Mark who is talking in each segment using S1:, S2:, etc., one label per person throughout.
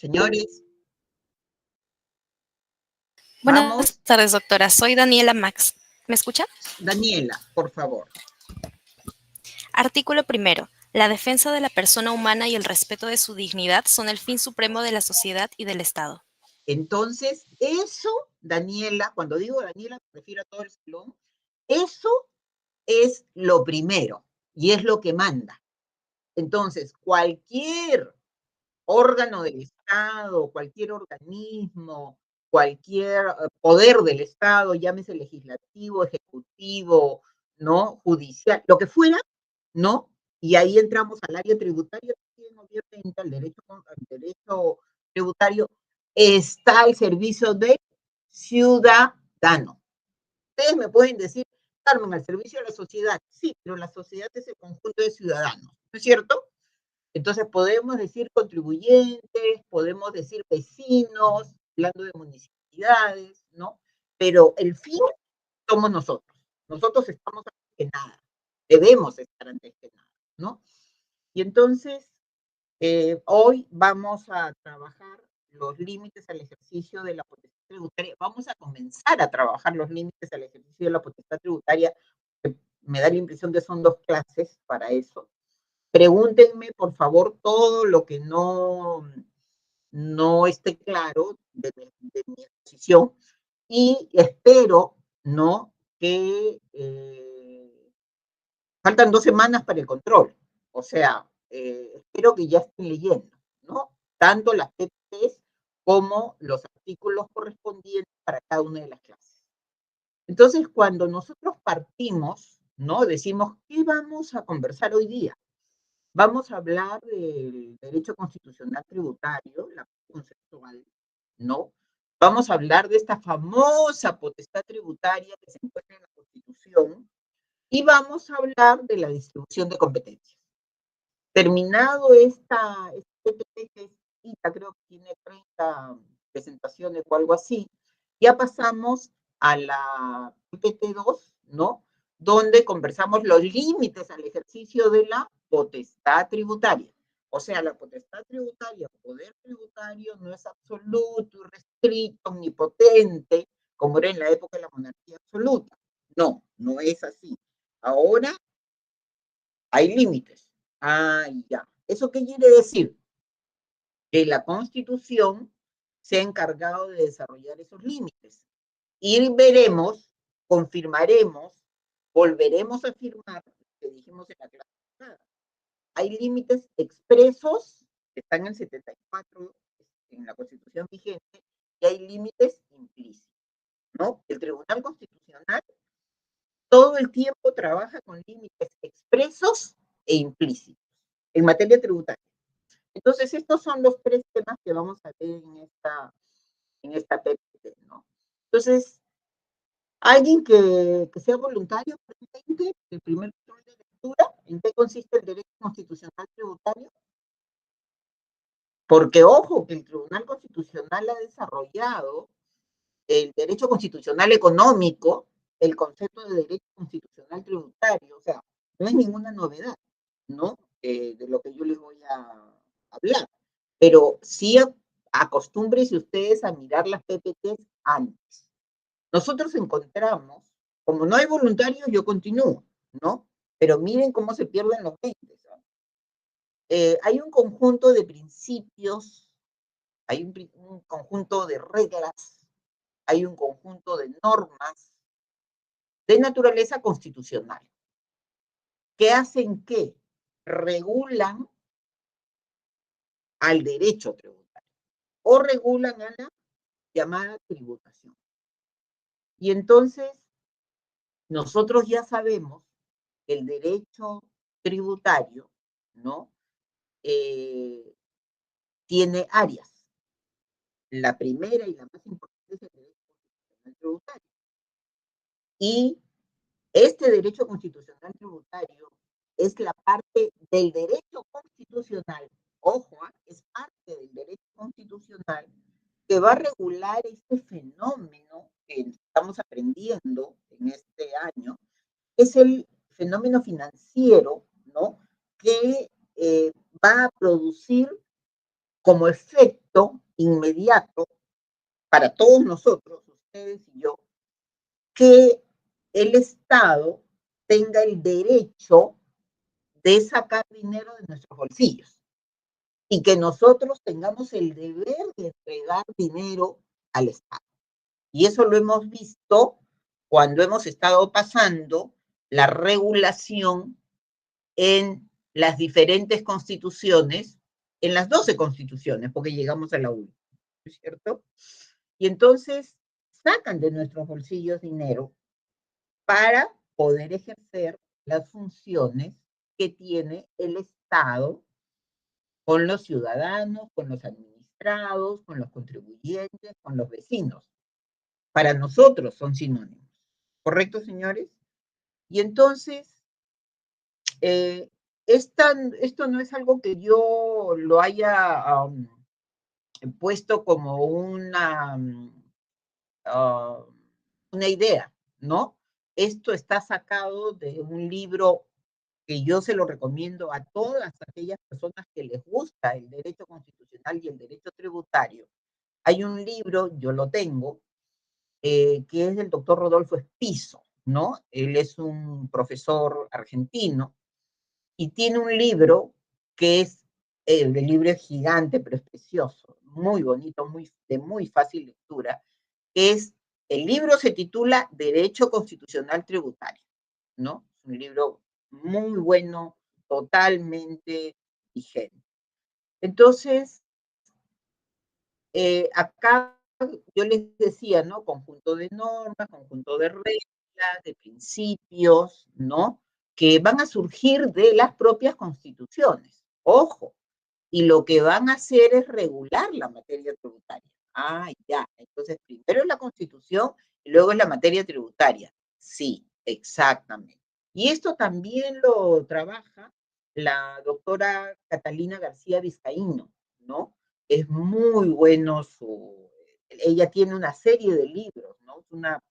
S1: Señores,
S2: Buenas
S1: vamos.
S2: tardes, doctora. Soy Daniela Max. ¿Me escucha?
S1: Daniela, por favor.
S2: Artículo primero. La defensa de la persona humana y el respeto de su dignidad son el fin supremo de la sociedad y del Estado.
S1: Entonces, eso, Daniela, cuando digo Daniela, me refiero a todo el salón, eso es lo primero y es lo que manda. Entonces, cualquier órgano del Estado, cualquier organismo, cualquier poder del Estado, llámese legislativo, ejecutivo, ¿no? Judicial, lo que fuera, ¿no? Y ahí entramos al área tributaria, también, obviamente, al derecho tributario, está al servicio del ciudadano. Ustedes me pueden decir, Carmen, al servicio de la sociedad. Sí, pero la sociedad es el conjunto de ciudadanos, ¿no es cierto? Entonces podemos decir contribuyentes, podemos decir vecinos, hablando de municipalidades, ¿no? Pero el fin somos nosotros. Nosotros estamos antes que nada. Debemos estar antes que nada, ¿no? Y entonces, hoy vamos a trabajar los límites al ejercicio de la potestad tributaria. Vamos a comenzar a trabajar los límites al ejercicio de la potestad tributaria. Me da la impresión que son 2 clases para eso. Pregúntenme, por favor, todo lo que no esté claro de mi exposición y espero, ¿no? Que faltan 2 semanas para el control. O sea, espero que ya estén leyendo, ¿no? Tanto las PPTs como los artículos correspondientes para cada una de las clases. Entonces, cuando nosotros partimos, ¿no? Decimos, ¿qué vamos a conversar hoy día? Vamos a hablar del derecho constitucional tributario, la conceptual, ¿no? Vamos a hablar de esta famosa potestad tributaria que se encuentra en la Constitución y vamos a hablar de la distribución de competencias. Terminado esta PPT, que creo que tiene 30 presentaciones o algo así, ya pasamos a la PPT 2, ¿no? Donde conversamos los límites al ejercicio de la potestad tributaria. O sea, la potestad tributaria, poder tributario, no es absoluto, irrestricto, omnipotente, como era en la época de la monarquía absoluta. No, no es así. Ahora hay límites. Ah, ya. ¿Eso qué quiere decir? Que la Constitución se ha encargado de desarrollar esos límites. Y veremos, confirmaremos, volveremos a afirmar lo que dijimos en la clase pasada. Hay límites expresos, que están en 74 en la Constitución vigente, y hay límites implícitos, ¿no? El Tribunal Constitucional todo el tiempo trabaja con límites expresos e implícitos en materia tributaria. Entonces, estos son los 3 temas que vamos a ver en esta PPT, ¿no? Entonces, alguien que sea voluntario, presente el primer control de lectura, ¿en qué consiste el derecho constitucional tributario? Porque, ojo, que el Tribunal Constitucional ha desarrollado el derecho constitucional económico, el concepto de derecho constitucional tributario, o sea, no es ninguna novedad, ¿no? De lo que yo les voy a hablar. Pero sí acostúmbrense ustedes a mirar las PPTs antes. Nosotros encontramos, como no hay voluntarios, yo continúo, ¿no? Pero miren cómo se pierden los 20. Hay un conjunto de principios, hay un conjunto de reglas, hay un conjunto de normas de naturaleza constitucional que hacen que regulan al derecho tributario o regulan a la llamada tributación. Y entonces nosotros ya sabemos que el derecho tributario, ¿no? Tiene áreas. La primera y la más importante es el derecho constitucional tributario. Y este derecho constitucional tributario es la parte del derecho constitucional, ojo, es parte del derecho constitucional que va a regular este fenómeno que estamos aprendiendo en este año, es el fenómeno financiero, ¿no? Que va a producir como efecto requisito inmediato para todos nosotros, ustedes y yo, que el Estado tenga el derecho de sacar dinero de nuestros bolsillos y que nosotros tengamos el deber de entregar dinero al Estado. Y eso lo hemos visto cuando hemos estado pasando la regulación en las diferentes constituciones, en las 12 constituciones, porque llegamos a la última, ¿no es cierto? Y entonces sacan de nuestros bolsillos dinero para poder ejercer las funciones que tiene el Estado con los ciudadanos, con los administrados, con los contribuyentes, con los vecinos. Para nosotros son sinónimos. ¿Correcto, señores? Y entonces, eh, esto no es algo que yo lo haya puesto como uh, una idea, ¿no? Esto está sacado de un libro que yo se lo recomiendo a todas aquellas personas que les gusta el derecho constitucional y el derecho tributario. Hay un libro, yo lo tengo, que es del doctor Rodolfo Espizo, ¿no? Él es un profesor argentino y tiene un libro que es, el libro es gigante, pero es precioso, muy bonito, de muy fácil lectura, que es, el libro se titula Derecho Constitucional Tributario, ¿no? Es un libro muy bueno, totalmente vigente. Entonces, acá yo les decía, ¿no? Conjunto de normas, conjunto de reglas, de principios, ¿no? Que van a surgir de las propias constituciones. Ojo, y lo que van a hacer es regular la materia tributaria. Ah, ya. Entonces, primero es la Constitución y luego es la materia tributaria. Sí, exactamente. Y esto también lo trabaja la doctora Catalina García Vizcaíno, ¿no? Es muy bueno ella tiene una serie de libros, ¿no? Es una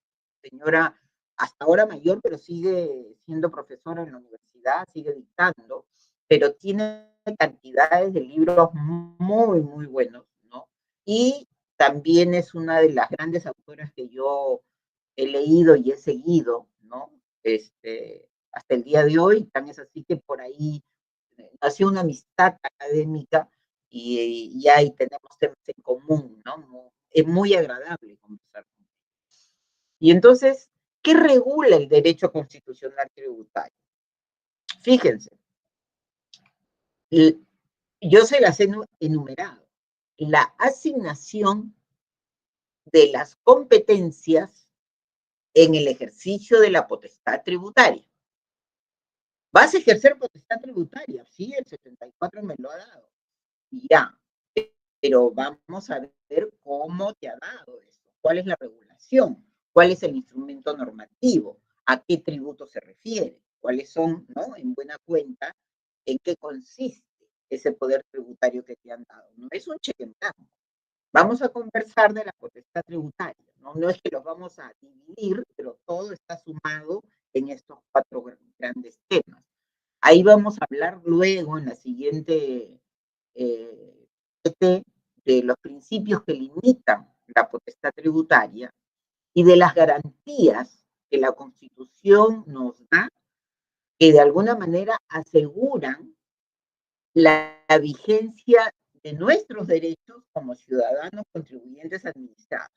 S1: señora hasta ahora mayor, pero sigue siendo profesora en la universidad, sigue dictando, pero tiene cantidades de libros muy, muy buenos, ¿no? Y también es una de las grandes autoras que yo he leído y he seguido, ¿no? Hasta el día de hoy, tan es así que por ahí nació una amistad académica y ahí tenemos temas en común, ¿no? Es muy agradable conversar con ellos. Y entonces, ¿qué regula el derecho constitucional tributario? Fíjense, yo se las he enumerado. La asignación de las competencias en el ejercicio de la potestad tributaria. ¿Vas a ejercer potestad tributaria? Sí, el 74 me lo ha dado. Ya, pero vamos a ver cómo te ha dado eso, cuál es la regulación, cuál es el instrumento normativo, a qué tributo se refiere, cuáles son, ¿no? En buena cuenta, en qué consiste ese poder tributario que te han dado. No es un cheque en blanco. Vamos a conversar de la potestad tributaria, ¿no? No es que los vamos a dividir, pero todo está sumado en estos 4 grandes temas. Ahí vamos a hablar luego en la siguiente de los principios que limitan la potestad tributaria y de las garantías que la Constitución nos da, que de alguna manera aseguran la vigencia de nuestros derechos como ciudadanos contribuyentes administrados.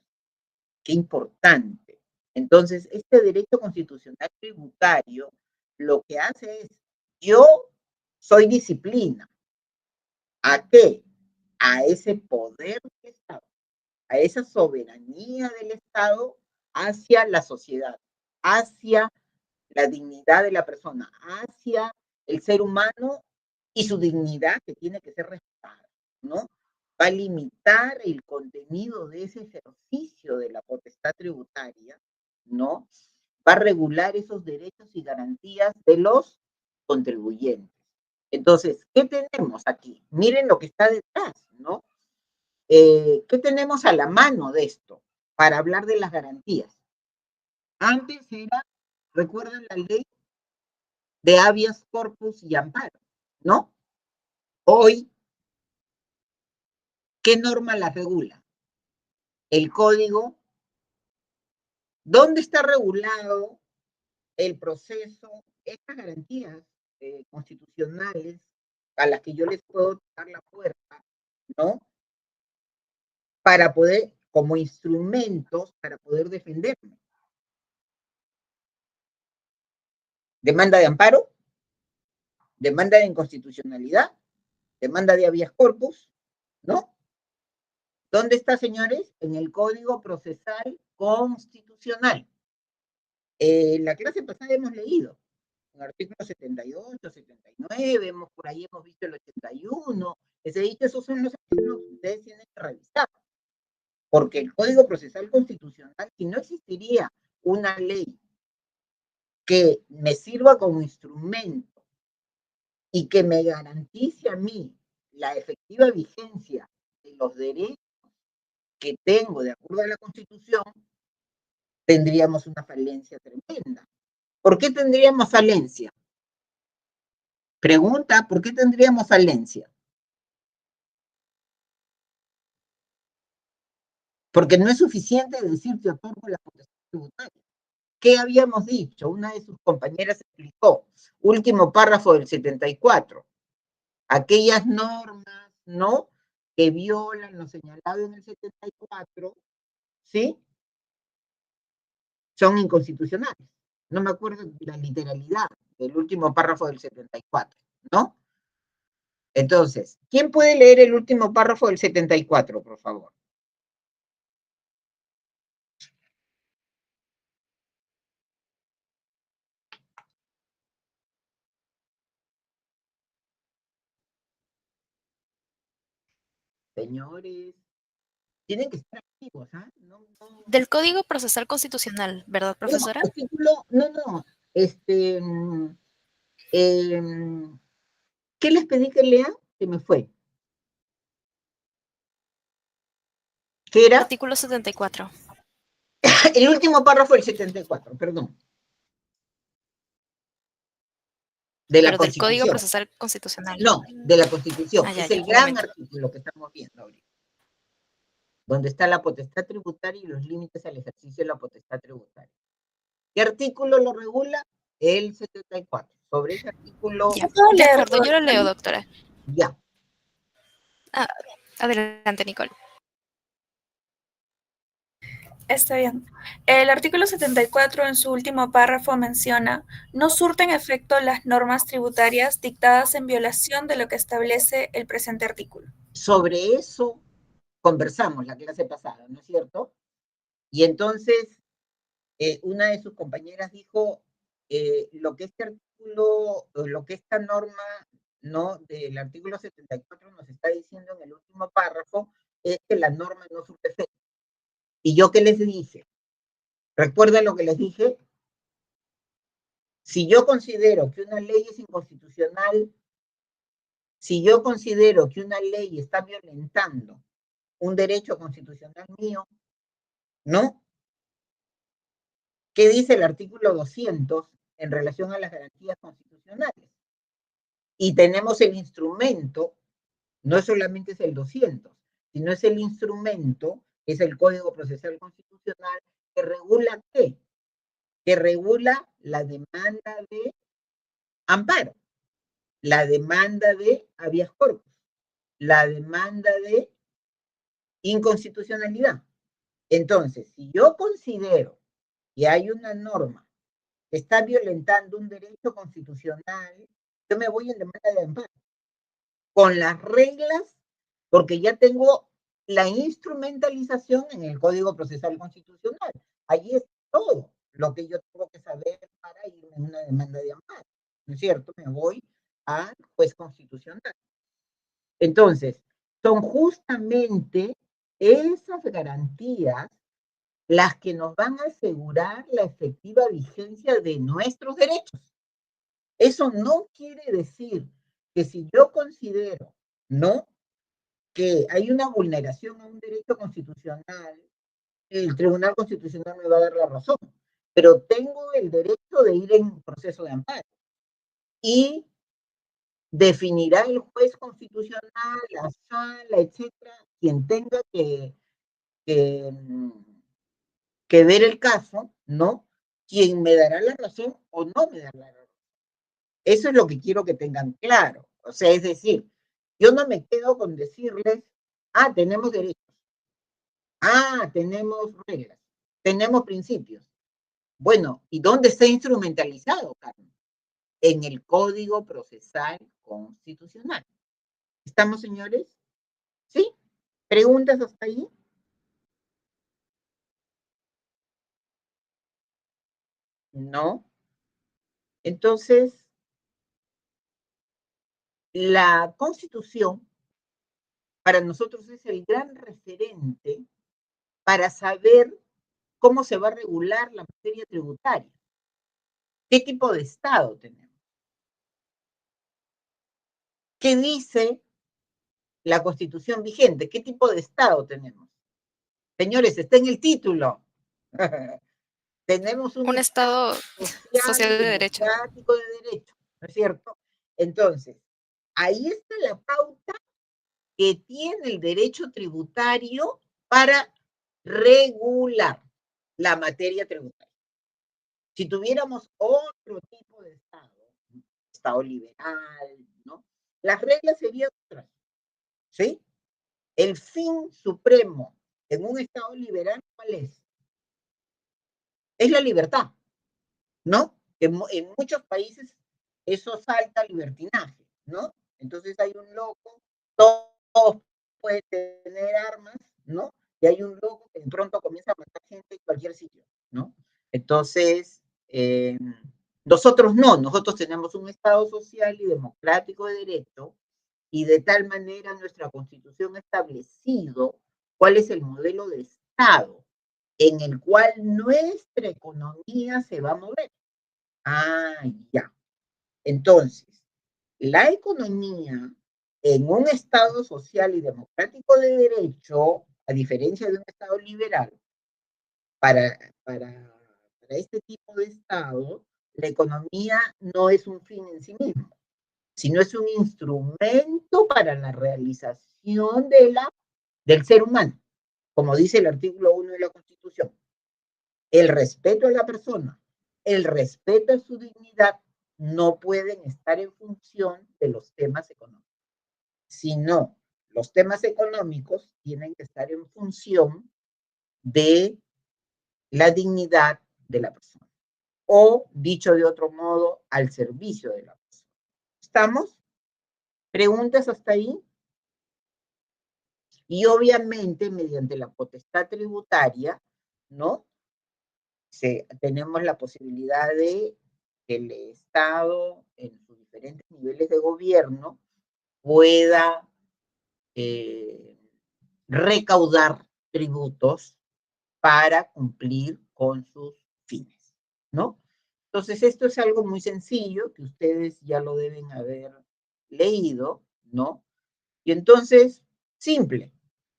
S1: Qué importante. Entonces, este derecho constitucional tributario lo que hace es, yo soy disciplina. ¿A qué? A ese poder del Estado, a esa soberanía del Estado hacia la sociedad, hacia la dignidad de la persona, hacia el ser humano y su dignidad que tiene que ser respetada, ¿no? Va a limitar el contenido de ese ejercicio de la potestad tributaria, ¿no? Va a regular esos derechos y garantías de los contribuyentes. Entonces, ¿qué tenemos aquí? Miren lo que está detrás, ¿no? ¿Qué tenemos a la mano de esto para hablar de las garantías? Antes era, recuerdan la ley de habeas corpus y amparo, ¿no? Hoy ¿Qué norma las regula? El código. ¿Dónde está regulado el proceso, estas garantías constitucionales a las que yo les puedo dar la puerta, ¿no? Para poder, como instrumentos, para poder defenderme? Demanda de amparo, demanda de inconstitucionalidad, demanda de habeas corpus, ¿no? ¿Dónde está, señores? En el Código Procesal Constitucional. La clase pasada hemos leído el artículo 78, 79, hemos, por ahí hemos visto el 81, les he dicho, esos son los artículos que ustedes tienen que revisar, porque el Código Procesal Constitucional, si no existiría una ley que me sirva como instrumento y que me garantice a mí la efectiva vigencia de los derechos que tengo de acuerdo a la Constitución, tendríamos una falencia tremenda. ¿Por qué tendríamos falencia? Pregunta, ¿por qué tendríamos falencia? Porque no es suficiente decir que otorgo la potestad tributaria. ¿Qué habíamos dicho? Una de sus compañeras explicó, último párrafo del 74, aquellas normas, ¿no?, que violan lo señalado en el 74, ¿sí?, son inconstitucionales. No me acuerdo de la literalidad del último párrafo del 74, ¿no? Entonces, ¿quién puede leer el último párrafo del 74, por favor? Señores, tienen que estar activos, ¿ah?
S2: Del Código Procesal Constitucional, ¿verdad,
S1: No,
S2: profesora?
S1: artículo, no, ¿qué les pedí que lean? Se me fue. ¿Qué era?
S2: Artículo 74.
S1: El último párrafo del 74, perdón. De la
S2: Pero del Código
S1: Constitución.
S2: Procesal Constitucional.
S1: No, de la Constitución.
S2: Ah, ya,
S1: Es
S2: ya,
S1: el
S2: un
S1: gran
S2: momento.
S1: artículo que estamos viendo ahorita, donde está la potestad tributaria y los límites al ejercicio de la potestad tributaria. ¿Qué artículo lo regula? El 74. Sobre ese artículo...
S2: Ya, de acuerdo, yo lo leo, doctora.
S1: Ya.
S2: Ah, adelante, Nicole.
S3: Está bien. El artículo 74 en su último párrafo menciona, no surten efecto las normas tributarias dictadas en violación de lo que establece el presente artículo.
S1: Sobre eso conversamos la clase pasada, ¿no es cierto? Y entonces una de sus compañeras dijo, lo que este artículo, lo que esta norma, ¿no?, del artículo 74 nos está diciendo en el último párrafo, es que la norma no surte efecto. ¿Y yo qué les dije? ¿Recuerdan lo que les dije? Si yo considero que una ley es inconstitucional, si yo considero que una ley está violentando un derecho constitucional mío, ¿no? ¿Qué dice el artículo 200 en relación a las garantías constitucionales? Y tenemos el instrumento, no solamente es el 200, sino es el instrumento, es el Código Procesal Constitucional, que regula ¿qué? Que regula la demanda de amparo, la demanda de habeas corpus, la demanda de inconstitucionalidad. Entonces, si yo considero que hay una norma que está violentando un derecho constitucional, yo me voy en demanda de amparo, con las reglas, porque ya tengo la instrumentalización en el Código Procesal Constitucional. Allí es todo lo que yo tengo que saber para irme en una demanda de amparo, ¿no es cierto? Me voy al juez constitucional. Entonces, son justamente esas garantías las que nos van a asegurar la efectiva vigencia de nuestros derechos. Eso no quiere decir que si yo considero, ¿no?, que hay una vulneración a un derecho constitucional, el Tribunal Constitucional me va a dar la razón, pero tengo el derecho de ir en proceso de amparo. Y definirá el juez constitucional, la sala, etcétera, quien tenga que, que ver el caso, ¿no? Quien me dará la razón o no me dará la razón. Eso es lo que quiero que tengan claro. O sea, es decir, yo no me quedo con decirles, tenemos derechos, tenemos reglas, tenemos principios. Bueno, ¿y dónde está instrumentalizado, Carmen? En el Código Procesal Constitucional. ¿Estamos, señores? ¿Sí? ¿Preguntas hasta ahí? No. Entonces, la Constitución para nosotros es el gran referente para saber cómo se va a regular la materia tributaria. ¿Qué tipo de Estado tenemos? ¿Qué dice la Constitución vigente? ¿Qué tipo de Estado tenemos? Señores, está en el título. Tenemos un
S2: Un
S1: Estado
S2: Estado
S1: social
S2: social
S1: y
S2: de derecho.
S1: democrático de derecho, ¿no es cierto? Entonces, ahí está la pauta que tiene el derecho tributario para regular la materia tributaria. Si tuviéramos otro tipo de Estado liberal, ¿no? Las reglas serían otras, ¿sí? El fin supremo en un Estado liberal, ¿cuál es? Es la libertad, ¿no? En muchos países eso salta al libertinaje, ¿no? Entonces hay un loco, todos pueden tener armas, ¿no? Y hay un loco que de pronto comienza a matar gente en cualquier sitio, ¿no? Entonces, nosotros no, nosotros tenemos un Estado social y democrático de derecho, y de tal manera nuestra Constitución ha establecido cuál es el modelo de Estado en el cual nuestra economía se va a mover. Ya. Entonces, la economía en un Estado social y democrático de derecho, a diferencia de un Estado liberal, para este tipo de Estado, la economía no es un fin en sí mismo, sino es un instrumento para la realización del ser humano, como dice el artículo 1 de la Constitución. El respeto a la persona, el respeto a su dignidad no pueden estar en función de los temas económicos, sino los temas económicos tienen que estar en función de la dignidad de la persona, o dicho de otro modo, al servicio de la persona. ¿Estamos? ¿Preguntas hasta ahí? Y obviamente, mediante la potestad tributaria, ¿no? Tenemos la posibilidad de que el Estado, en sus diferentes niveles de gobierno, pueda recaudar tributos para cumplir con sus fines, ¿no? Entonces, esto es algo muy sencillo que ustedes ya lo deben haber leído, ¿no? Y entonces, simple,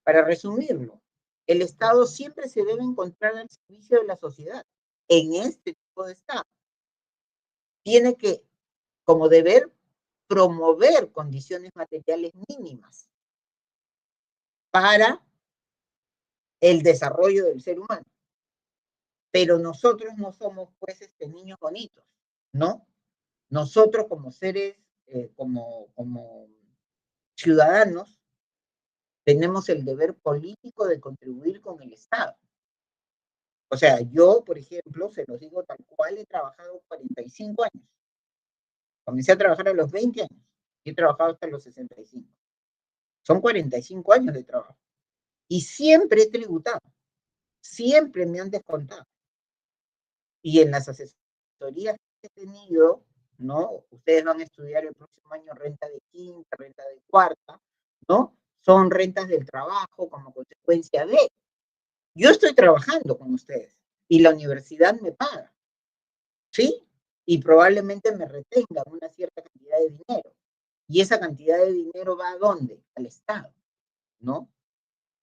S1: para resumirlo, el Estado siempre se debe encontrar al servicio de la sociedad en este tipo de Estado. Tiene que, como deber, promover condiciones materiales mínimas para el desarrollo del ser humano. Pero nosotros no somos pues niños bonitos, ¿no? Nosotros como seres, como ciudadanos, tenemos el deber político de contribuir con el Estado. O sea, yo, por ejemplo, se los digo tal cual, he trabajado 45 años. Comencé a trabajar a los 20 años y he trabajado hasta los 65. Son 45 años de trabajo. Y siempre he tributado, siempre me han descontado. Y en las asesorías que he tenido, ¿no? Ustedes van a estudiar el próximo año renta de quinta, renta de cuarta, ¿no? Son rentas del trabajo como consecuencia de. Yo estoy trabajando con ustedes y la universidad me paga, ¿sí? Y probablemente me retenga una cierta cantidad de dinero. Y esa cantidad de dinero va a dónde? Al Estado, ¿no?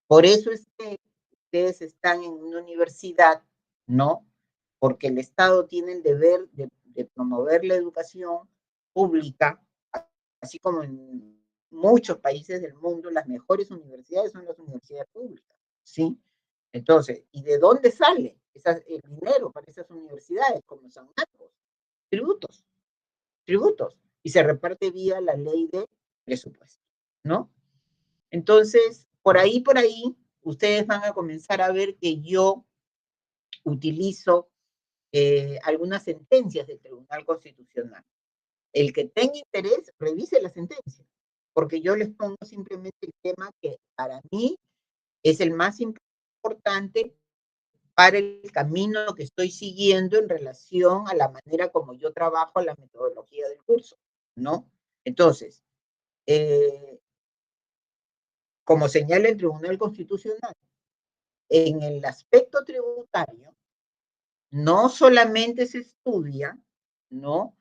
S1: Por eso es que ustedes están en una universidad, ¿no? Porque el Estado tiene el deber de promover la educación pública así como en muchos países del mundo, las mejores universidades son las universidades públicas, ¿sí? Entonces, ¿y de dónde sale el dinero para esas universidades, como San Marcos? Tributos, tributos, y se reparte vía la ley de presupuesto, ¿no? Entonces, por ahí, ustedes van a comenzar a ver que yo utilizo algunas sentencias del Tribunal Constitucional. El que tenga interés, revise la sentencia, porque yo les pongo simplemente el tema que para mí es el más importante para el camino que estoy siguiendo en relación a la manera como yo trabajo, a la metodología del curso, ¿no? Entonces, como señala el Tribunal Constitucional, en el aspecto tributario, no solamente se estudia, ¿no?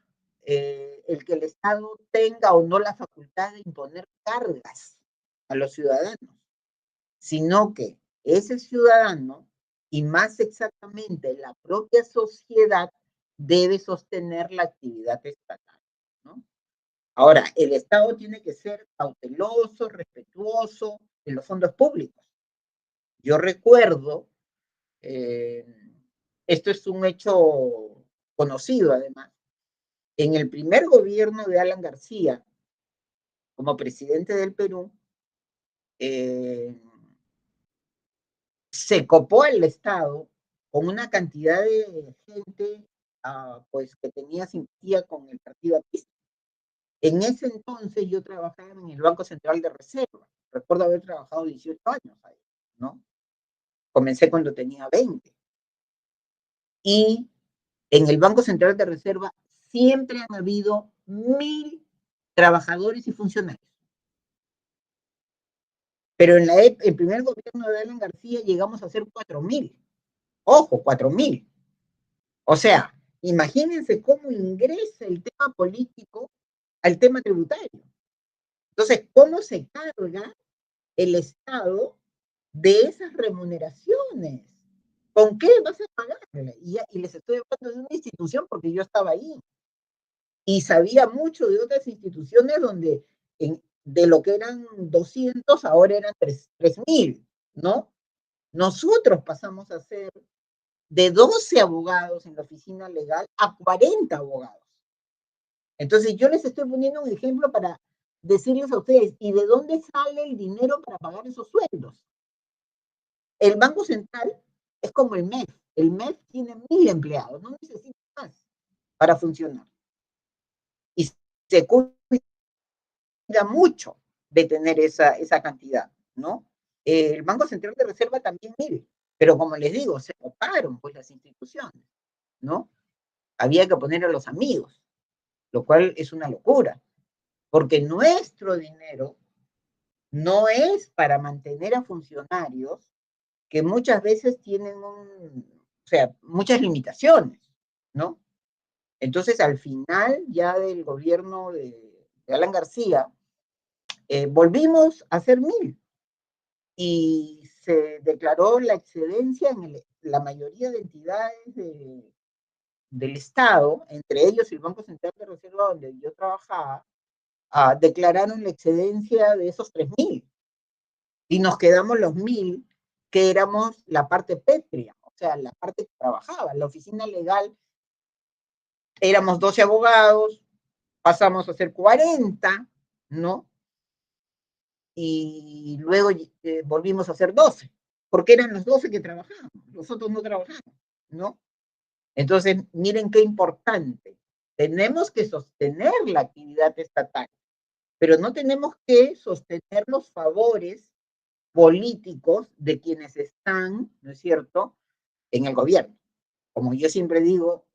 S1: El que el Estado tenga o no la facultad de imponer cargas a los ciudadanos, sino que ese ciudadano, y más exactamente la propia sociedad, debe sostener la actividad estatal, ¿no? Ahora, el Estado tiene que ser cauteloso, respetuoso de los fondos públicos. Yo recuerdo, esto es un hecho conocido además, en el primer gobierno de Alan García, como presidente del Perú, se copó el Estado con una cantidad de gente pues, que tenía simpatía con el partido aprista. En ese entonces yo trabajaba en el Banco Central de Reserva. Recuerdo haber trabajado 18 años ahí, ¿no? Comencé cuando tenía 20. Y en el Banco Central de Reserva siempre han habido 1.000 trabajadores y funcionarios. Pero en el primer gobierno de Alan García llegamos a ser 4.000. Ojo, 4.000. O sea, imagínense cómo ingresa el tema político al tema tributario. Entonces, ¿cómo se carga el Estado de esas remuneraciones? ¿Con qué vas a pagarle? Y les estoy hablando de una institución porque yo estaba ahí. Y sabía mucho de otras instituciones donde de lo que eran 200, ahora eran 3.000, ¿no? Nosotros pasamos a ser de 12 abogados en la oficina legal a 40 abogados. Entonces yo les estoy poniendo un ejemplo para decirles a ustedes, ¿y de dónde sale el dinero para pagar esos sueldos? El Banco Central es como el MEF. El MEF tiene 1.000 empleados, no necesita más para funcionar. Y se cuida mucho de tener esa cantidad, ¿no? El Banco Central de Reserva también 1.000, pero como les digo, se coparon pues las instituciones, ¿no? Había que poner a los amigos, lo cual es una locura, porque nuestro dinero no es para mantener a funcionarios que muchas veces tienen muchas limitaciones, ¿no? Entonces, al final ya del gobierno de Alan García, volvimos a ser 1.000 y se declaró la excedencia en la mayoría de entidades del Estado, entre ellos el Banco Central de Reserva donde yo trabajaba, declararon la excedencia de esos 3.000 y nos quedamos los 1.000 que éramos la parte pétrea, o sea, la parte que trabajaba. La oficina legal éramos 12 abogados, pasamos a ser 40, ¿no? Y luego volvimos a ser 12, porque eran los 12 que trabajábamos, los otros no trabajábamos, ¿no? Entonces, miren qué importante. Tenemos que sostener la actividad estatal, pero no tenemos que sostener los favores políticos de quienes están, ¿no es cierto?, en el gobierno. Como yo siempre digo,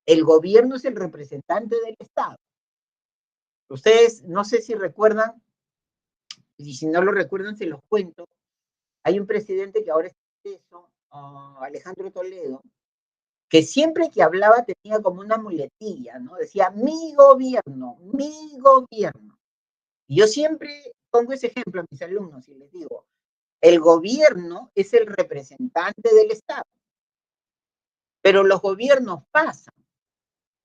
S1: el gobierno es el representante del Estado. Ustedes, no sé si recuerdan, y si no lo recuerdan, se los cuento. Hay un presidente que ahora es eso, Alejandro Toledo, que siempre que hablaba tenía como una muletilla, ¿no? Decía, mi gobierno, mi gobierno. Y yo siempre pongo ese ejemplo a mis alumnos y les digo, el gobierno es el representante del Estado, pero los gobiernos pasan,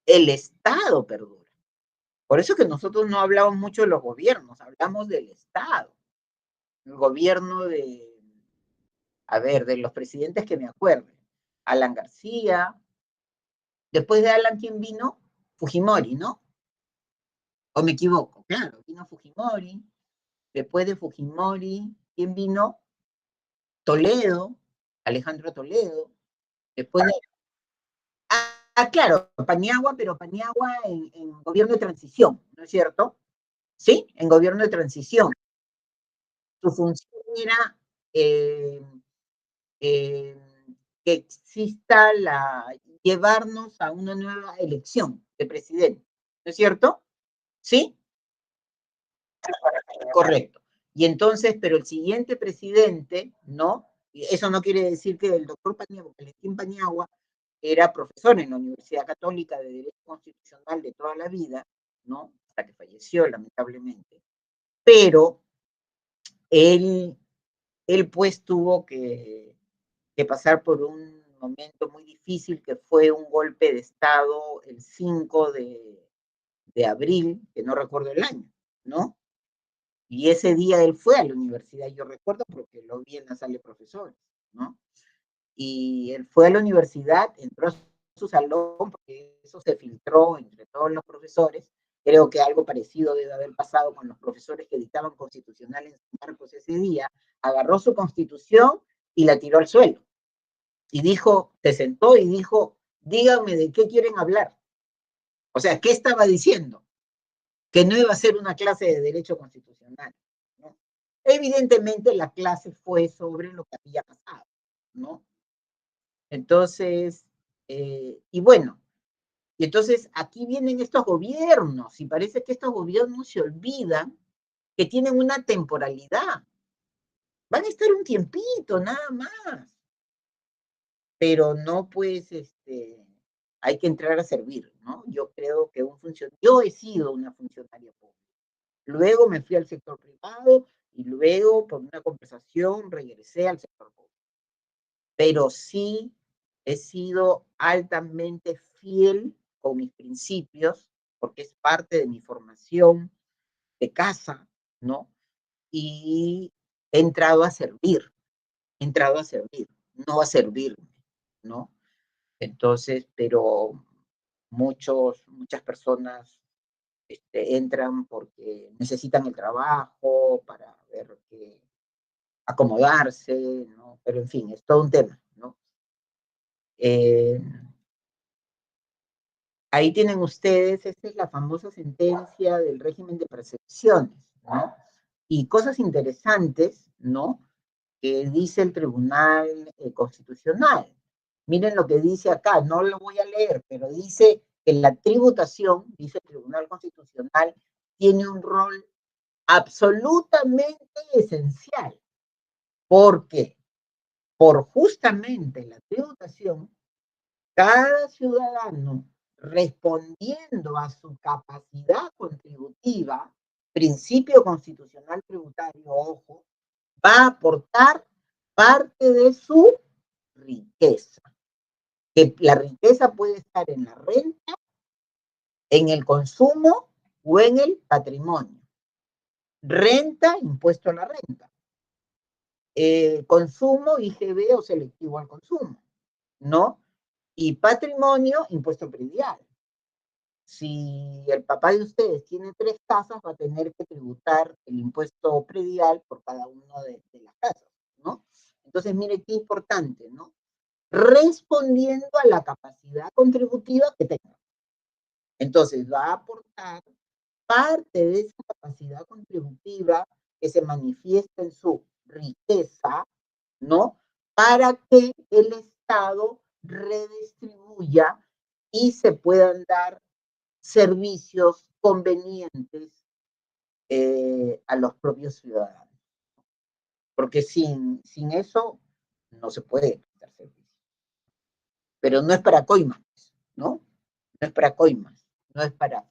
S1: el Estado perdura. Por eso que nosotros no hablamos mucho de los gobiernos, hablamos del Estado. El gobierno de los presidentes que me acuerdo. Alan García, después de Alan, ¿quién vino? Fujimori, ¿no? ¿O me equivoco? Claro, vino Fujimori. Después de Fujimori, ¿quién vino? Toledo, Alejandro Toledo. Después de... claro, Paniagua, pero Paniagua en gobierno de transición, ¿no es cierto? Sí, en gobierno de transición. Su función era eh, eh, que exista llevarnos a una nueva elección de presidente, ¿no es cierto? ¿Sí? Correcto. Y entonces, pero el siguiente presidente, ¿no? Y eso no quiere decir que el doctor Paniagua, Valentín Paniagua, era profesor en la Universidad Católica de Derecho Constitucional de toda la vida, ¿no? Hasta que falleció, lamentablemente. Pero él, él pues tuvo que pasar por un momento muy difícil que fue un golpe de Estado el 5 de abril, que no recuerdo el año, ¿no? Y ese día él fue a la universidad, yo recuerdo porque lo vi en la sala de profesores, ¿no? Y él fue a la universidad, entró a su salón, porque eso se filtró entre todos los profesores. Creo que algo parecido debe haber pasado con los profesores que dictaban constitucional en San Marcos ese día. Agarró su constitución y la tiró al suelo. Y dijo, se sentó y dijo, díganme de qué quieren hablar. O sea, ¿qué estaba diciendo? Que no iba a ser una clase de derecho constitucional, ¿no? Evidentemente la clase fue sobre lo que había pasado, ¿no? Entonces, y bueno, y entonces aquí vienen estos gobiernos, y parece que estos gobiernos se olvidan que tienen una temporalidad. Van a estar un tiempito, nada más. Pero no, pues, hay que entrar a servir, ¿no? Yo creo que yo he sido una funcionaria pública. Luego me fui al sector privado y luego, por una conversación, regresé al sector público. Pero sí he sido altamente fiel con mis principios, porque es parte de mi formación de casa, ¿no? Y he entrado a servir, no a servirme, ¿no? Entonces, pero muchas personas entran porque necesitan el trabajo, para ver que acomodarse, ¿no? Pero en fin, es todo un tema, ¿no? Eh, Ahí tienen ustedes, esta es la famosa sentencia del régimen de percepciones, ¿no? Y cosas interesantes, ¿no? Que dice el Tribunal Constitucional. Miren lo que dice acá, no lo voy a leer, pero dice que la tributación, dice el Tribunal Constitucional, tiene un rol absolutamente esencial. ¿Por qué? Por justamente la tributación, cada ciudadano, respondiendo a su capacidad contributiva, principio constitucional tributario, ojo, va a aportar parte de su riqueza. Que la riqueza puede estar en la renta, en el consumo o en el patrimonio. Renta, impuesto a la renta. Consumo, IGB o selectivo al consumo, ¿no? Y patrimonio, impuesto predial. Si el papá de ustedes tiene 3 casas, va a tener que tributar el impuesto predial por cada una de las casas, ¿no? Entonces, mire qué importante, ¿no? Respondiendo a la capacidad contributiva que tenga. Entonces, va a aportar parte de esa capacidad contributiva que se manifiesta en su riqueza, ¿no? Para que el Estado redistribuya y se puedan dar servicios convenientes a los propios ciudadanos. Porque sin eso no se puede dar servicio. Pero no es para coimas, ¿no? No es para coimas, no es para...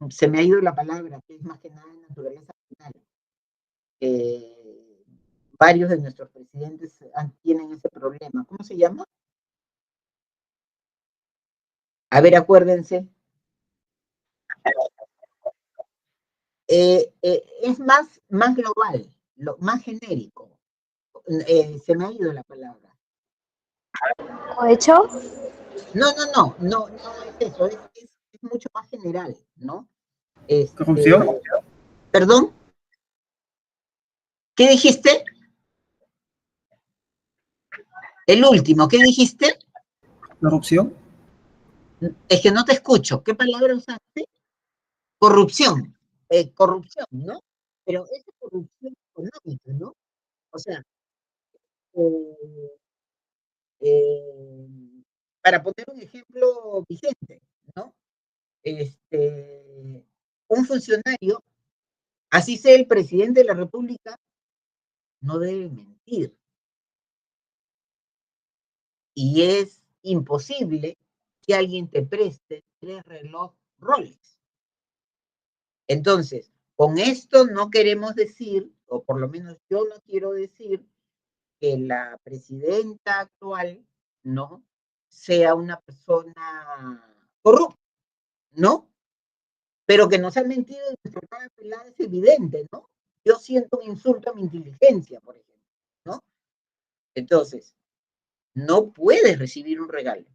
S1: se me ha ido la palabra, que es más que nada en naturaleza penal. Varios de nuestros presidentes tienen ese problema. ¿Cómo se llama? A ver, acuérdense. Es más global, más genérico. Se me ha ido la palabra.
S4: ¿Cohecho?
S1: No es eso, es mucho más general, ¿no?
S5: ¿Corrupción?
S1: ¿Perdón? ¿Qué dijiste? El último, ¿qué dijiste?
S5: ¿Corrupción?
S1: Es que no te escucho. ¿Qué palabra usaste? Corrupción. Corrupción, ¿no? Pero es corrupción económica, ¿no? O sea, eh, eh, para poner un ejemplo vigente, ¿no? Un funcionario, así sea el presidente de la República, no debe mentir. Y es imposible que alguien te preste 3 relojes Rolex. Entonces, con esto no queremos decir, o por lo menos yo no quiero decir, que la presidenta actual, ¿no?, sea una persona corrupta, ¿no? Pero que nos ha mentido en nuestra cara pelada es evidente, ¿no? Yo siento un insulto a mi inteligencia, por ejemplo, ¿no? Entonces, no puedes recibir un regalo.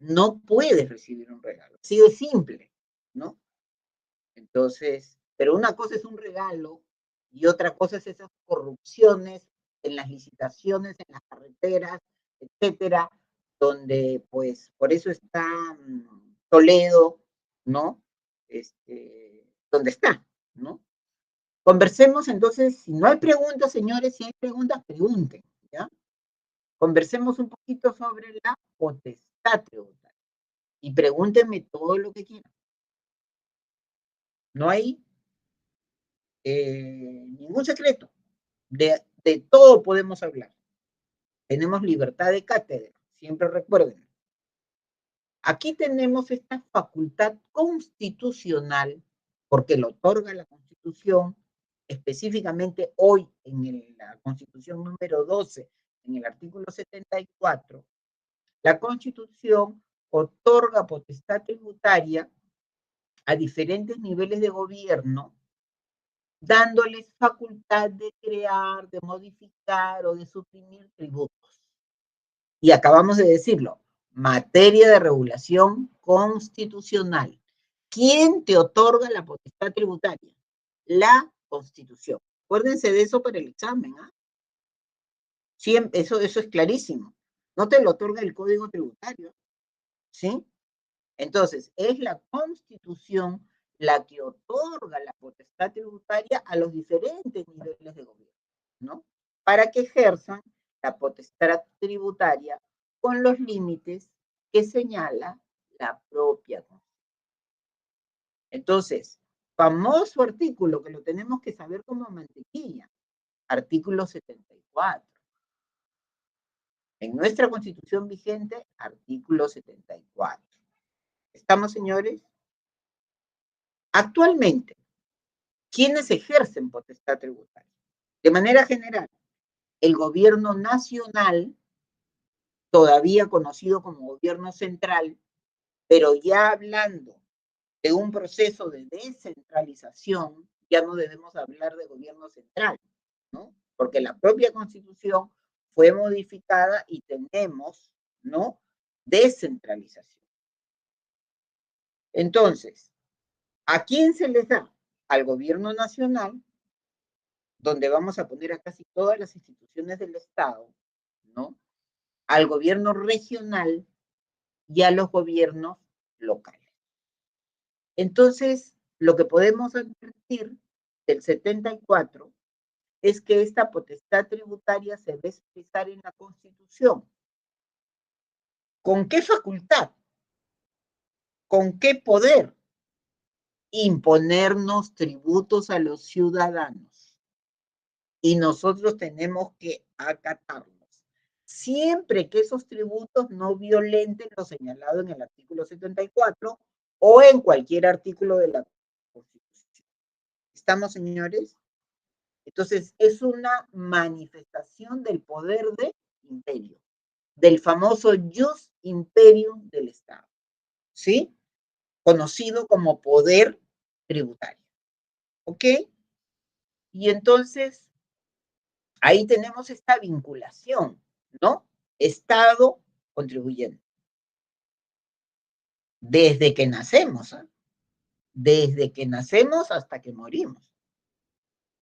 S1: No puedes recibir un regalo. Así de simple, ¿no? Entonces, pero una cosa es un regalo y otra cosa es esas corrupciones en las licitaciones, en las carreteras, etcétera, donde pues por eso está Toledo, ¿no? Donde está, ¿no? Conversemos entonces, si no hay preguntas, señores, si hay preguntas, pregunten, ¿ya? Conversemos un poquito sobre la potestad tributaria y pregúntenme todo lo que quieran. No hay ningún secreto. De todo podemos hablar. Tenemos libertad de cátedra, siempre recuerden. Aquí tenemos esta facultad constitucional, porque lo otorga la Constitución, específicamente hoy en la Constitución número 12, en el artículo 74, la Constitución otorga potestad tributaria a diferentes niveles de gobierno, dándoles facultad de crear, de modificar o de suprimir tributos. Y acabamos de decirlo, materia de regulación constitucional. ¿Quién te otorga la potestad tributaria? La Constitución. Acuérdense de eso para el examen, ¿ah? Siempre, eso es clarísimo. No te lo otorga el Código Tributario, ¿sí? Entonces, es la Constitución la que otorga la potestad tributaria a los diferentes niveles de gobierno, ¿no? Para que ejerzan la potestad tributaria con los límites que señala la propia Constitución. Entonces, famoso artículo que lo tenemos que saber como mantequilla, artículo 74. En nuestra Constitución vigente, artículo 74. ¿Estamos, señores? Actualmente, ¿quiénes ejercen potestad tributaria? De manera general, el gobierno nacional, todavía conocido como gobierno central, pero ya hablando de un proceso de descentralización, ya no debemos hablar de gobierno central, ¿no? Porque la propia Constitución fue modificada y tenemos, ¿no?, descentralización. Entonces, ¿a quién se les da? Al gobierno nacional, donde vamos a poner a casi todas las instituciones del Estado, ¿no?, al gobierno regional y a los gobiernos locales. Entonces, lo que podemos advertir del 74 es que esta potestad tributaria se va a expresar en la Constitución. ¿Con qué facultad? ¿Con qué poder? Imponernos tributos a los ciudadanos. Y nosotros tenemos que acatarlos, siempre que esos tributos no violenten lo señalado en el artículo 74 o en cualquier artículo de la Constitución. ¿Estamos, señores? Entonces, es una manifestación del poder de imperio, del famoso jus imperium del Estado. ¿sí? Conocido como poder tributario. ¿Ok? Y entonces, ahí tenemos esta vinculación, ¿no? Estado contribuyente. Desde que nacemos, ¿eh? Desde que nacemos hasta que morimos.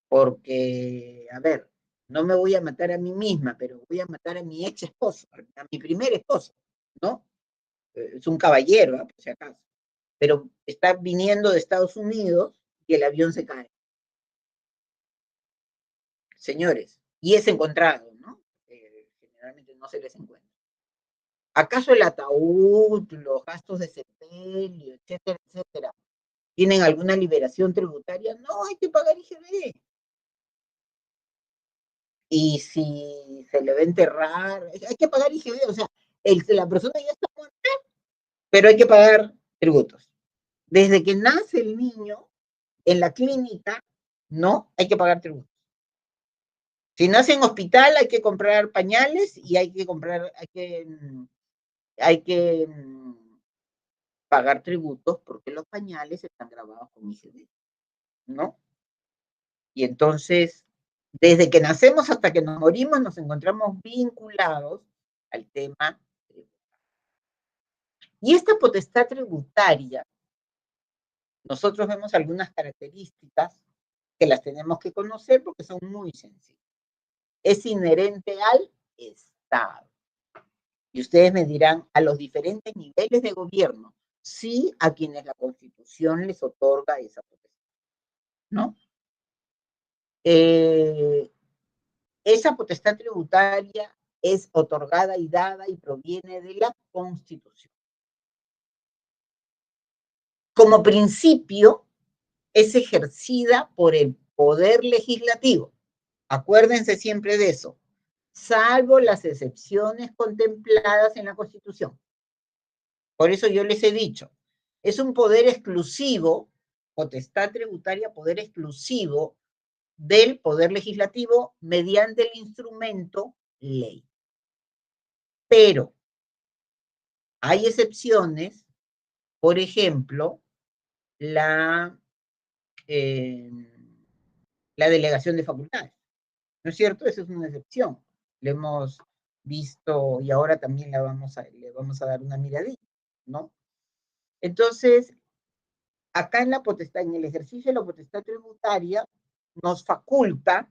S1: Porque, a ver, no me voy a matar a mí misma, pero voy a matar a mi ex esposo, a mi primer esposo, ¿no? Es un caballero, ¿eh? Por si acaso. Pero está viniendo de Estados Unidos y el avión se cae. Señores, y es encontrado, ¿no? Generalmente no se les encuentra. ¿Acaso el ataúd, los gastos de sepelio, etcétera, etcétera, tienen alguna liberación tributaria? No, hay que pagar IGB. Y si se le va a enterrar, hay que pagar IGB. O sea, la persona ya está muerta, pero hay que pagar tributos. Desde que nace el niño, en la clínica, no, hay que pagar tributos. Si nace en hospital, hay que comprar pañales y hay que pagar tributos porque los pañales están grabados con IGB, ¿no? Y entonces, desde que nacemos hasta que nos morimos, nos encontramos vinculados al tema tributario. Y esta potestad tributaria, nosotros vemos algunas características que las tenemos que conocer porque son muy sencillas. Es inherente al Estado. Y ustedes me dirán, a los diferentes niveles de gobierno, sí a quienes la Constitución les otorga esa potestad, ¿no? Esa potestad tributaria es otorgada y dada y proviene de la Constitución. Como principio, es ejercida por el Poder Legislativo. Acuérdense siempre de eso, salvo las excepciones contempladas en la Constitución. Por eso yo les he dicho, es un poder exclusivo, potestad tributaria, poder exclusivo del Poder Legislativo mediante el instrumento ley. Pero hay excepciones, por ejemplo, la delegación de facultades. ¿No es cierto? Esa es una excepción. Le hemos visto y ahora también le vamos a dar una miradita, ¿no? Entonces, acá en el ejercicio de la potestad tributaria, nos faculta,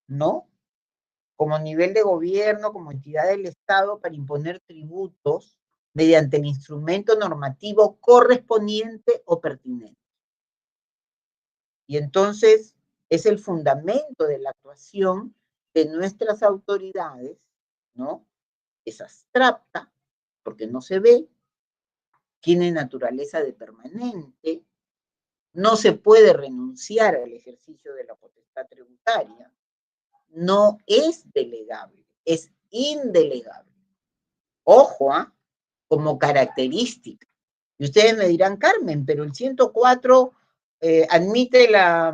S1: ¿no? Como nivel de gobierno, como entidad del Estado, para imponer tributos mediante el instrumento normativo correspondiente o pertinente. Y entonces es el fundamento de la actuación de nuestras autoridades, ¿no? Es abstracta, porque no se ve, tiene naturaleza de permanente, no se puede renunciar al ejercicio de la potestad tributaria, no es delegable, es indelegable. Ojo, ¿ah? Como característica. Y ustedes me dirán, Carmen, pero el 104 admite la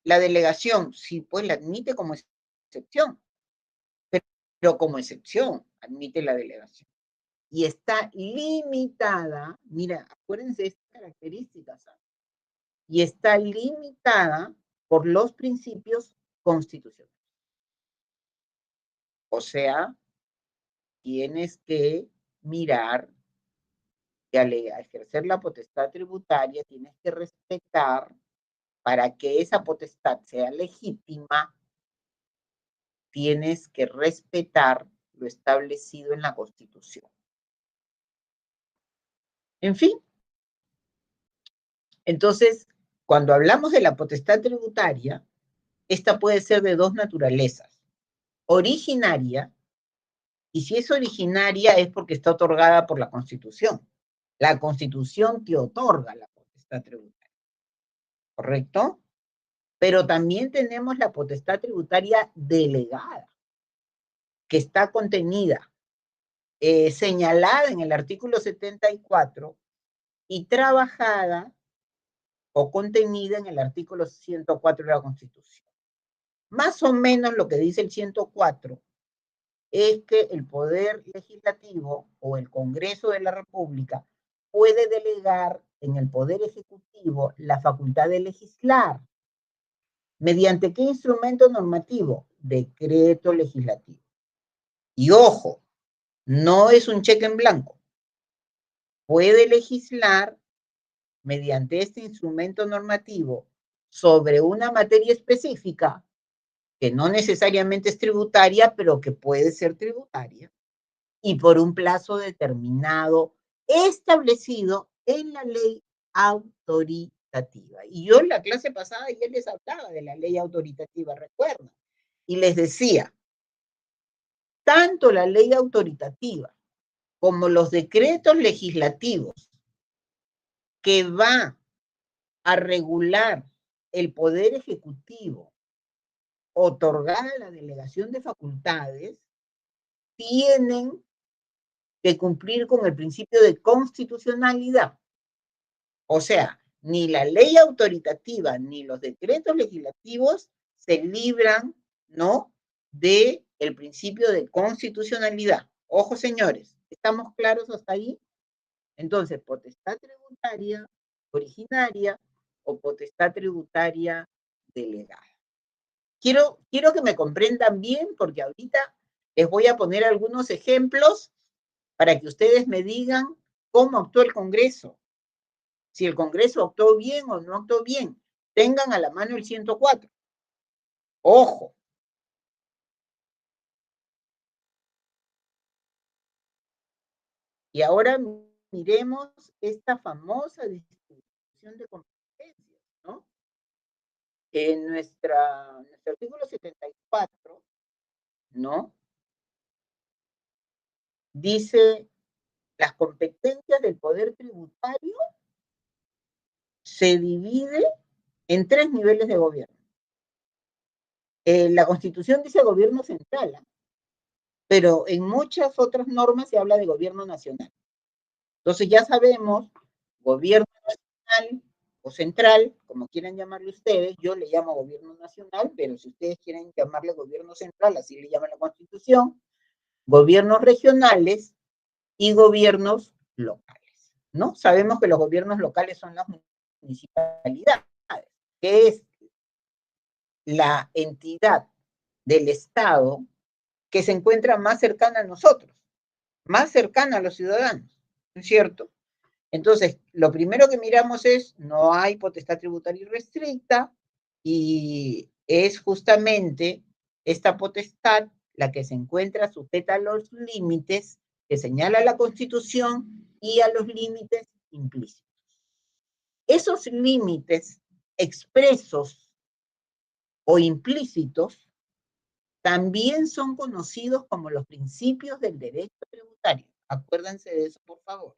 S1: delegación. Sí, pues la admite como excepción, pero como excepción admite la delegación. Y está limitada, mira, acuérdense de estas características, ¿sabes? Y está limitada por los principios constitucionales. O sea, tienes que mirar que al ejercer la potestad tributaria tienes que respetar, para que esa potestad sea legítima, tienes que respetar lo establecido en la Constitución. En fin, entonces, cuando hablamos de la potestad tributaria, esta puede ser de dos naturalezas. Originaria, y si es originaria es porque está otorgada por la Constitución. La Constitución te otorga la potestad tributaria, ¿correcto? Pero también tenemos la potestad tributaria delegada, que está contenida, señalada en el artículo 74 y trabajada o contenida en el artículo 104 de la Constitución. Más o menos lo que dice el 104 es que el Poder Legislativo o el Congreso de la República puede delegar en el Poder Ejecutivo la facultad de legislar. ¿Mediante qué instrumento normativo? Decreto legislativo. Y ojo, no es un cheque en blanco. Puede legislar mediante este instrumento normativo sobre una materia específica que no necesariamente es tributaria, pero que puede ser tributaria, y por un plazo determinado establecido en la ley autoritativa. Y yo en la clase pasada ya les hablaba de la ley autoritativa, recuerdan, y les decía, tanto la ley autoritativa como los decretos legislativos que va a regular el Poder Ejecutivo, otorgada la delegación de facultades, tienen que cumplir con el principio de constitucionalidad. O sea, ni la ley autoritativa ni los decretos legislativos se libran, ¿no?, de el principio de constitucionalidad. Ojo, señores, ¿estamos claros hasta ahí? Entonces, potestad tributaria originaria o potestad tributaria delegada. Quiero que me comprendan bien, porque ahorita les voy a poner algunos ejemplos para que ustedes me digan cómo actuó el Congreso. Si el Congreso actuó bien o no actuó bien. Tengan a la mano el 104. Ojo. Y ahora miremos esta famosa distribución de competencias, ¿no? En nuestro artículo 74, ¿no?, dice: las competencias del poder tributario se divide en 3 niveles de gobierno. La Constitución dice gobierno central, ¿eh?, pero en muchas otras normas se habla de gobierno nacional. Entonces ya sabemos, gobierno nacional o central, como quieran llamarle ustedes, yo le llamo gobierno nacional, pero si ustedes quieren llamarle gobierno central, así le llama la Constitución, gobiernos regionales y gobiernos locales, ¿no? Sabemos que los gobiernos locales son las municipalidades, que es la entidad del Estado que se encuentra más cercana a nosotros, más cercana a los ciudadanos, ¿no es cierto? Entonces, lo primero que miramos es, no hay potestad tributaria irrestricta, y es justamente esta potestad la que se encuentra sujeta a los límites que señala la Constitución y a los límites implícitos. Esos límites expresos o implícitos también son conocidos como los principios del derecho tributario. Acuérdense de eso, por favor.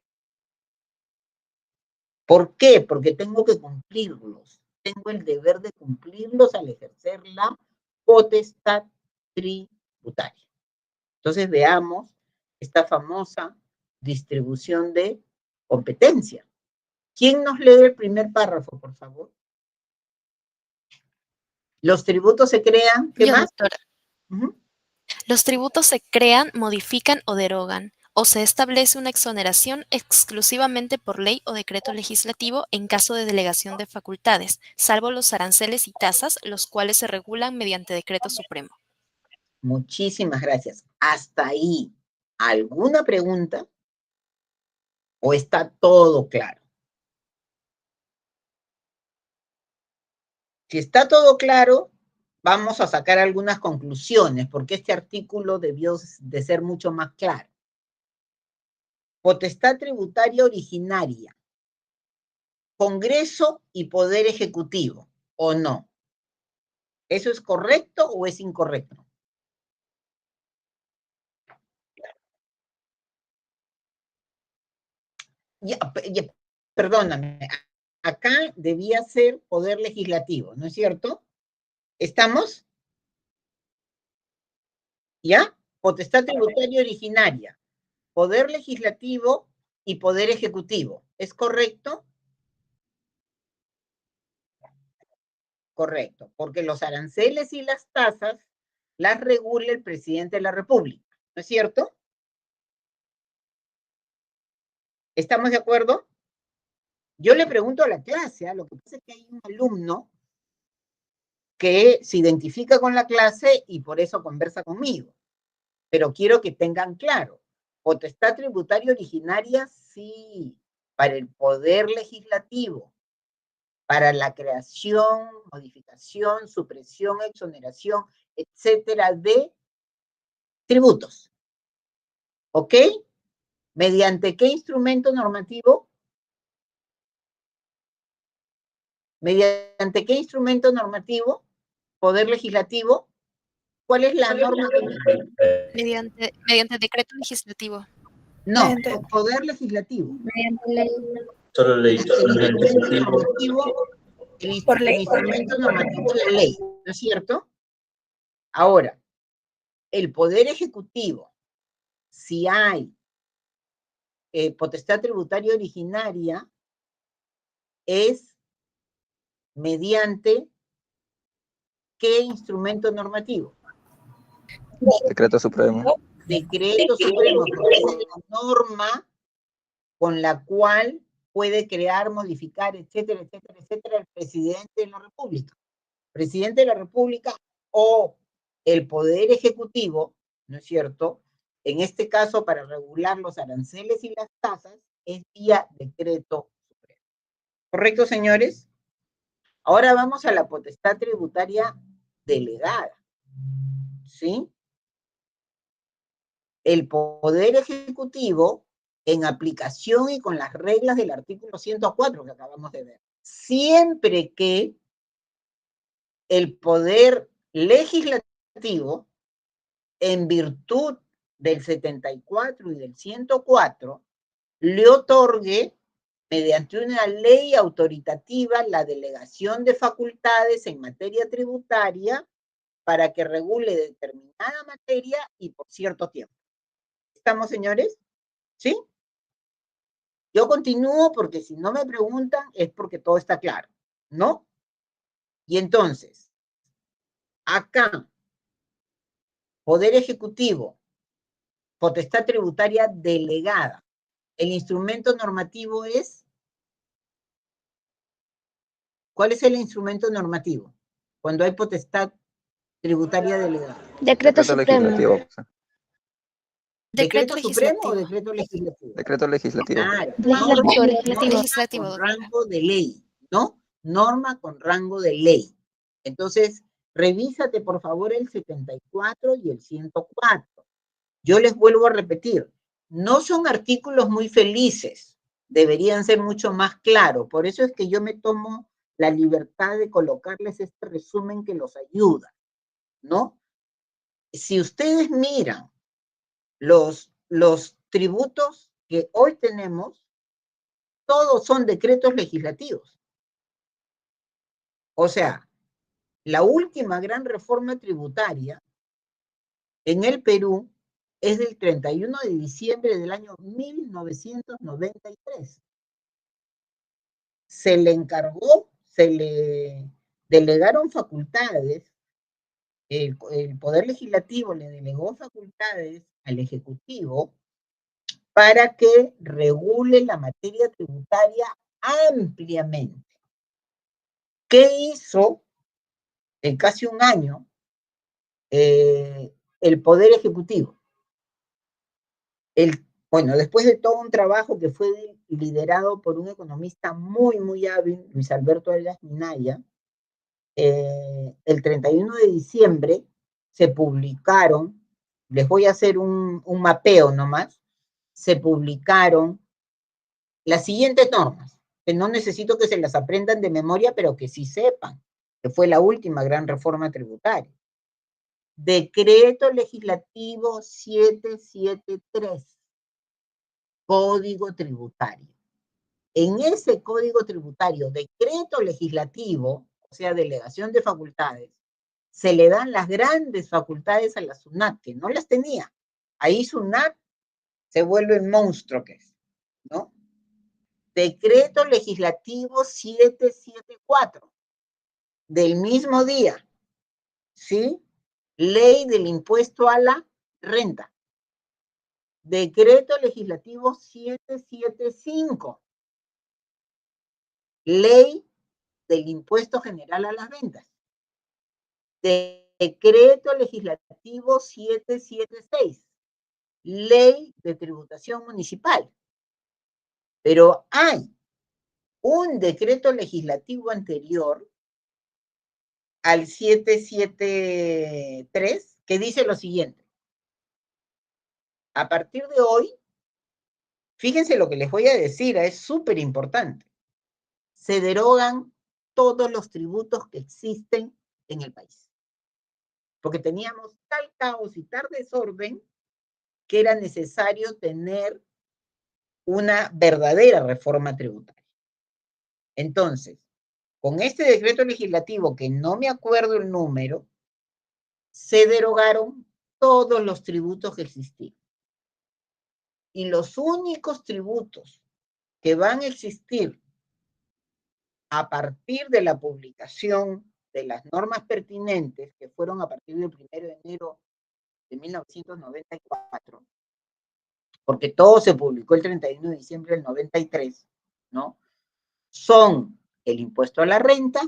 S1: ¿Por qué? Porque tengo que cumplirlos. Tengo el deber de cumplirlos al ejercer la potestad tributaria. Entonces veamos esta famosa distribución de competencia. ¿Quién nos lee el primer párrafo, por favor? Los tributos se crean, ¿qué
S2: Yo,
S1: más?
S2: doctora. Los tributos se crean, modifican o derogan, o se establece una exoneración exclusivamente por ley o decreto legislativo en caso de delegación de facultades, salvo los aranceles y tasas, los cuales se regulan mediante decreto supremo.
S1: Muchísimas gracias. Hasta ahí, ¿alguna pregunta? ¿O está todo claro? Si está todo claro, vamos a sacar algunas conclusiones, porque este artículo debió de ser mucho más claro. Potestad tributaria originaria, Congreso y Poder Ejecutivo, ¿o no? ¿Eso es correcto o es incorrecto? Perdóname, acá debía ser Poder Legislativo, ¿no es cierto? ¿Estamos? ¿Ya? Potestad tributaria originaria, Poder Legislativo y Poder Ejecutivo. ¿Es correcto? Correcto, porque los aranceles y las tasas las regula el presidente de la República, ¿no es cierto? ¿Estamos de acuerdo? Yo le pregunto a la clase, lo que pasa es que hay un alumno que se identifica con la clase y por eso conversa conmigo. Pero quiero que tengan claro, potestad tributaria originaria, sí, para el poder legislativo, para la creación, modificación, supresión, exoneración, etcétera, de tributos. ¿Ok? ¿Mediante qué instrumento normativo? ¿Mediante qué instrumento normativo? ¿Poder legislativo? ¿Cuál es la norma?
S2: Mediante decreto legislativo.
S1: No, poder legislativo.
S3: Mediante ley.
S4: Solo ley.
S3: Por ley.
S1: El instrumento normativo es la ley, ¿no es cierto? Ahora, el poder ejecutivo, si hay potestad tributaria originaria, es mediante ¿qué instrumento normativo?
S6: Decreto Supremo.
S1: Decreto Supremo, porque esa es la norma con la cual puede crear, modificar, etcétera, etcétera, etcétera, el presidente de la República. Presidente de la República o el Poder Ejecutivo, ¿no es cierto? En este caso, para regular los aranceles y las tasas, es vía decreto supremo. ¿Correcto, señores? Ahora vamos a la potestad tributaria delegada. ¿Sí? El Poder Ejecutivo, en aplicación y con las reglas del artículo 104 que acabamos de ver, siempre que el Poder Legislativo, en virtud del 74 y del 104, le otorgue, mediante una ley autoritativa, la delegación de facultades en materia tributaria para que regule determinada materia y por cierto tiempo. ¿Estamos, señores? ¿Sí? Yo continúo porque si no me preguntan es porque todo está claro, ¿no? Y entonces, acá, Poder Ejecutivo, potestad tributaria delegada. El instrumento normativo es... ¿Cuál es el instrumento normativo? Cuando hay potestad tributaria delegada.
S6: Decreto legislativo.
S1: ¿Decreto supremo o decreto legislativo?
S6: Decreto legislativo.
S1: Claro,
S2: Legislativo.
S1: con rango de ley, ¿no? Norma con rango de ley. Entonces, revísate por favor el 74 y el 104. Yo les vuelvo a repetir, no son artículos muy felices, deberían ser mucho más claros. Por eso es que yo me tomo la libertad de colocarles este resumen que los ayuda, ¿no? Si ustedes miran los tributos que hoy tenemos, todos son decretos legislativos. O sea, la última gran reforma tributaria en el Perú es del 31 de diciembre del año 1993. Se le encargó, se le delegaron facultades, el Poder Legislativo le delegó facultades al Ejecutivo para que regule la materia tributaria ampliamente. ¿Qué hizo en casi un año el Poder Ejecutivo? Bueno, después de todo un trabajo que fue liderado por un economista muy, muy hábil, Luis Alberto Arias Minaya, el 31 de diciembre se publicaron, les voy a hacer un mapeo nomás, se publicaron las siguientes normas, que no necesito que se las aprendan de memoria, pero que sí sepan, que fue la última gran reforma tributaria. Decreto Legislativo 773, Código Tributario. En ese Código Tributario, decreto legislativo, o sea, delegación de facultades, se le dan las grandes facultades a la SUNAT, que no las tenía. Ahí SUNAT se vuelve el monstruo que es, ¿no? Decreto Legislativo 774, del mismo día, ¿sí? Ley del impuesto a la renta. Decreto legislativo 775. Ley del impuesto general a las ventas. Decreto legislativo 776. Ley de tributación municipal. Pero hay un decreto legislativo anterior al 773 que dice lo siguiente. A partir de hoy, fíjense lo que les voy a decir, es súper importante. Se derogan todos los tributos que existen en el país. Porque teníamos tal caos y tal desorden que era necesario tener una verdadera reforma tributaria. Entonces, con este decreto legislativo, que no me acuerdo el número, se derogaron todos los tributos que existían. Y los únicos tributos que van a existir a partir de la publicación de las normas pertinentes, que fueron a partir del 1 de enero de 1994, porque todo se publicó el 31 de diciembre del 93, ¿no? Son el impuesto a la renta,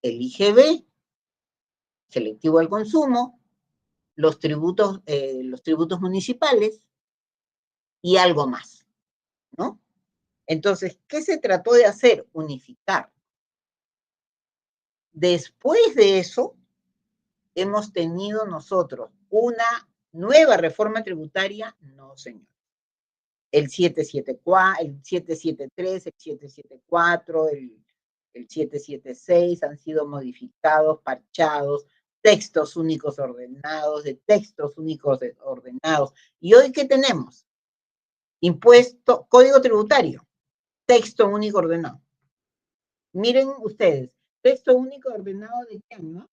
S1: el IGB, selectivo al consumo, los tributos municipales y algo más, ¿no? Entonces, ¿qué se trató de hacer? Unificar. Después de eso, hemos tenido nosotros una nueva reforma tributaria, no, señor. El 774, el 773, el 774, el 776 han sido modificados, parchados, textos únicos ordenados, de textos únicos ordenados. ¿Y hoy qué tenemos? Impuesto, código tributario, texto único ordenado. Miren ustedes, texto único ordenado de qué año.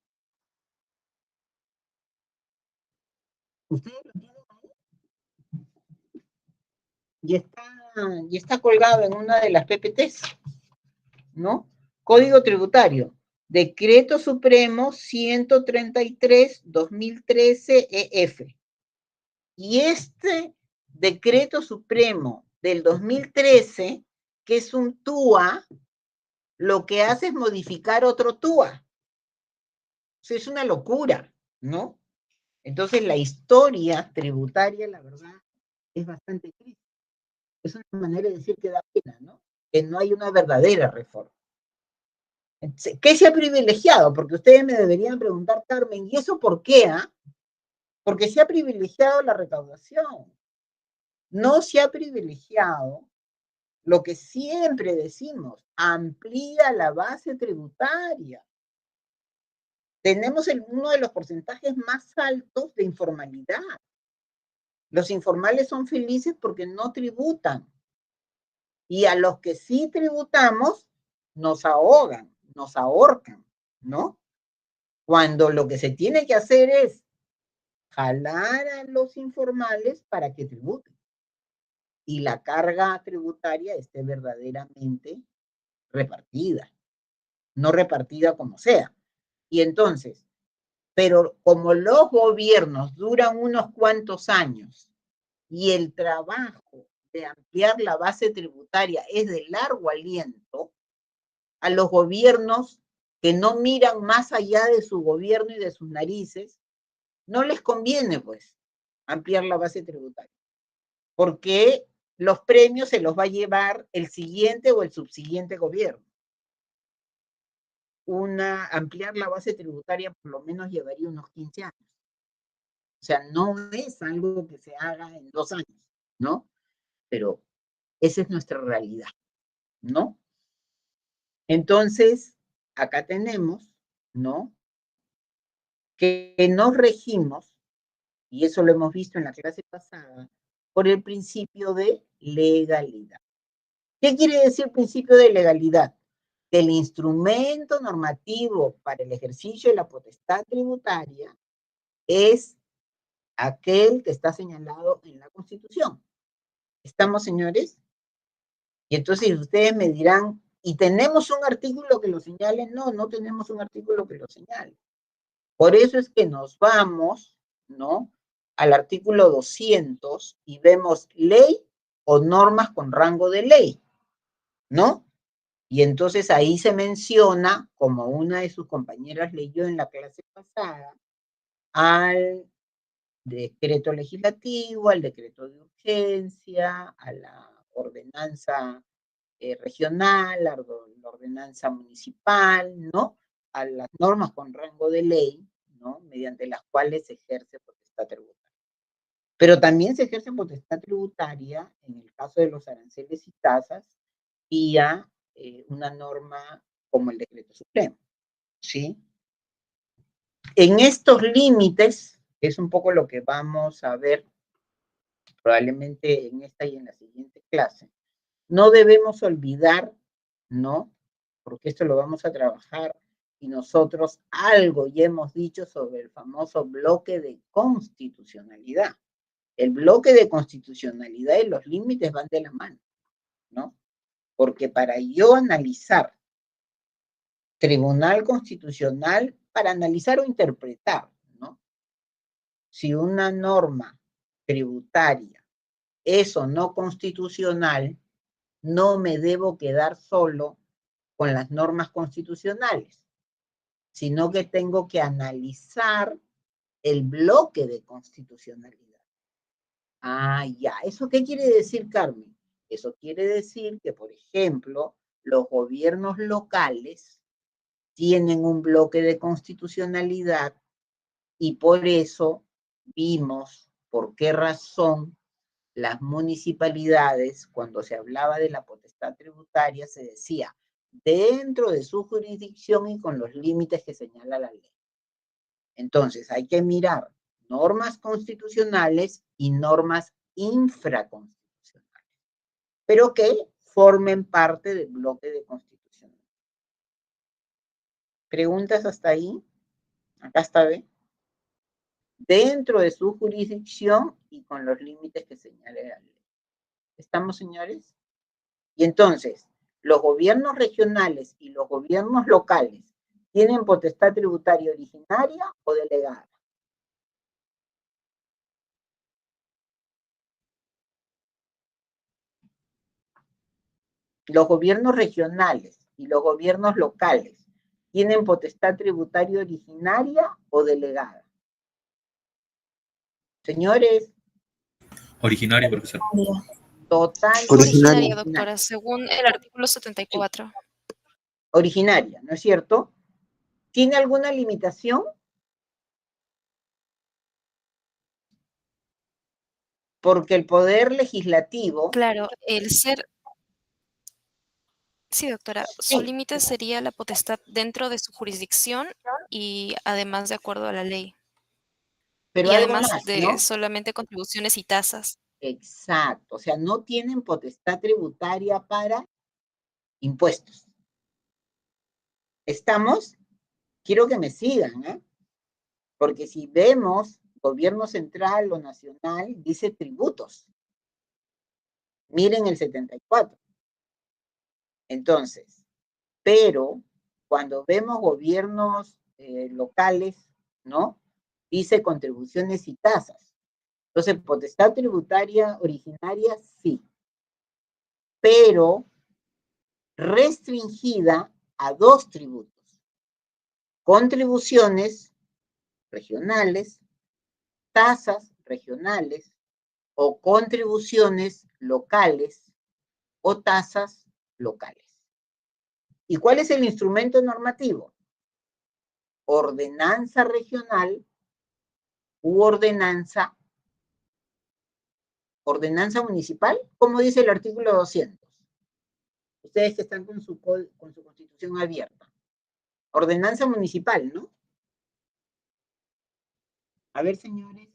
S1: ¿Ustedes lo tienen ahí? Y está colgado en una de las PPTs, ¿no? Código tributario, Decreto Supremo 133/2013 EF. Y este Decreto Supremo del 2013, que es un TUA, lo que hace es modificar otro TUA. O sea, es una locura, ¿no? Entonces, la historia tributaria, la verdad, es bastante triste. Es una manera de decir que da pena, ¿no? Que no hay una verdadera reforma. ¿Qué se ha privilegiado? Porque ustedes me deberían preguntar, Carmen, ¿y eso por qué? Porque se ha privilegiado la recaudación. No se ha privilegiado lo que siempre decimos, amplía la base tributaria. Tenemos uno de los porcentajes más altos de informalidad. Los informales son felices porque no tributan. Y a los que sí tributamos, nos ahogan, nos ahorcan, ¿no? Cuando lo que se tiene que hacer es jalar a los informales para que tributen. Y la carga tributaria esté verdaderamente repartida, no repartida como sea. Y entonces, pero como los gobiernos duran unos cuantos años y el trabajo de ampliar la base tributaria es de largo aliento, a los gobiernos que no miran más allá de su gobierno y de sus narices, no les conviene, pues, ampliar la base tributaria, porque los premios se los va a llevar el siguiente o el subsiguiente gobierno. Ampliar la base tributaria por lo menos llevaría unos 15 años. O sea, no es algo que se haga en 2 años, ¿no? Pero esa es nuestra realidad, ¿no? Entonces, acá tenemos, ¿no? Que nos regimos, y eso lo hemos visto en la clase pasada, por el principio de legalidad. ¿Qué quiere decir principio de legalidad? Que el instrumento normativo para el ejercicio de la potestad tributaria es aquel que está señalado en la Constitución. ¿Estamos, señores? Y entonces ustedes me dirán, ¿y tenemos un artículo que lo señale? No, no tenemos un artículo que lo señale. Por eso es que nos vamos, ¿no?, al artículo 200 y vemos ley o normas con rango de ley, ¿no? Y entonces ahí se menciona, como una de sus compañeras leyó en la clase pasada, al decreto legislativo, al decreto de urgencia, a la ordenanza regional, a la ordenanza municipal, ¿no? A las normas con rango de ley, ¿no? Mediante las cuales se ejerce potestad tributaria. Pero también se ejerce potestad tributaria en el caso de los aranceles y tasas vía una norma como el decreto supremo, ¿sí? En estos límites, que es un poco lo que vamos a ver probablemente en esta y en la siguiente clase, no debemos olvidar, ¿no? Porque esto lo vamos a trabajar y nosotros algo ya hemos dicho sobre el famoso bloque de constitucionalidad. El bloque de constitucionalidad y los límites van de la mano, ¿no? Porque para yo analizar Tribunal Constitucional, para analizar o interpretar, ¿no? Si una norma tributaria es o no constitucional, no me debo quedar solo con las normas constitucionales, sino que tengo que analizar el bloque de constitucionalidad. Ah, ya. ¿Eso qué quiere decir, Carmen? Eso quiere decir que, por ejemplo, los gobiernos locales tienen un bloque de constitucionalidad y por eso vimos por qué razón las municipalidades, cuando se hablaba de la potestad tributaria, se decía dentro de su jurisdicción y con los límites que señala la ley. Entonces, hay que mirar normas constitucionales y normas infraconstitucionales, pero que formen parte del bloque de constitución. ¿Preguntas hasta ahí? Acá está, ¿ve? Dentro de su jurisdicción y con los límites que señale la ley. ¿Estamos, señores? Y entonces, los gobiernos regionales y los gobiernos locales tienen potestad tributaria originaria o delegada. Los gobiernos regionales y los gobiernos locales tienen potestad tributaria originaria o delegada. Señores.
S4: Originaria, profesor.
S1: Total.
S2: Originaria, doctora, según el artículo 74.
S1: Sí. Originaria, ¿no es cierto? ¿Tiene alguna limitación? Porque el poder legislativo...
S2: Claro, el ser... Sí, doctora,
S1: sí.
S2: Su límite sería la potestad dentro de su jurisdicción y además de acuerdo a la ley.
S1: Pero
S2: y
S1: algo
S2: además
S1: más,
S2: de
S1: ¿no?
S2: solamente contribuciones y tasas.
S1: Exacto, o sea, no tienen potestad tributaria para impuestos. ¿Estamos? Quiero que me sigan, ¿eh? Porque si vemos gobierno central o nacional, dice tributos. Miren el 74. Entonces, pero cuando vemos gobiernos locales, ¿no? Dice contribuciones y tasas. Entonces, potestad tributaria originaria, sí. Pero restringida a dos tributos. Contribuciones regionales, tasas regionales o contribuciones locales o tasas locales. ¿Y cuál es el instrumento normativo? Ordenanza regional u ordenanza municipal, como dice el artículo 200. Ustedes que están con su constitución abierta. Ordenanza municipal, ¿no? A ver, señores.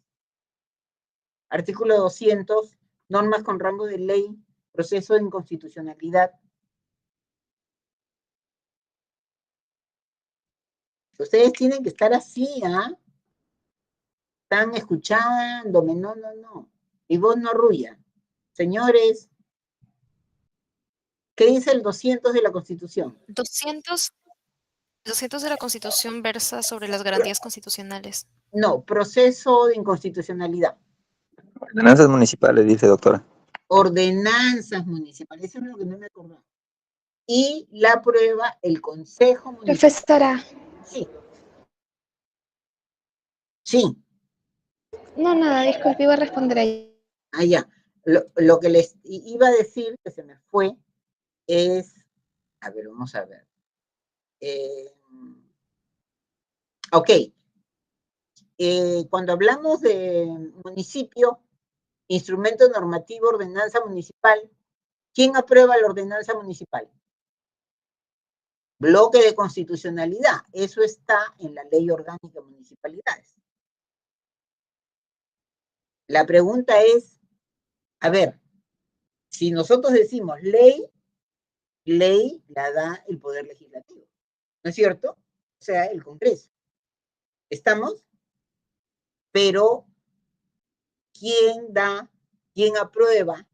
S1: Artículo 200, normas con rango de ley, proceso de inconstitucionalidad. Ustedes tienen que estar así, ¿ah? Están escuchándome, no. Y vos no arrulla. Señores, ¿qué dice el 200 de la Constitución?
S2: 200 de la Constitución versa sobre las garantías constitucionales.
S1: No, proceso de inconstitucionalidad.
S6: Ordenanzas municipales, dice doctora.
S1: Ordenanzas municipales, eso es lo que no me acordaba. Y la aprueba el Consejo Municipal.
S7: Profesora,
S1: Sí. Sí.
S7: no, nada, disculpe, iba a responder ahí.
S1: Ah, ya. Lo que les iba a decir, que se me fue, es, a ver, vamos a ver. Ok. Cuando hablamos de municipio, instrumento normativo, ordenanza municipal, ¿quién aprueba la ordenanza municipal? Bloque de constitucionalidad. Eso está en la Ley Orgánica de Municipalidades. La pregunta es, a ver, si nosotros decimos ley la da el Poder Legislativo, ¿no es cierto? O sea, el Congreso. ¿Estamos? Pero, quién aprueba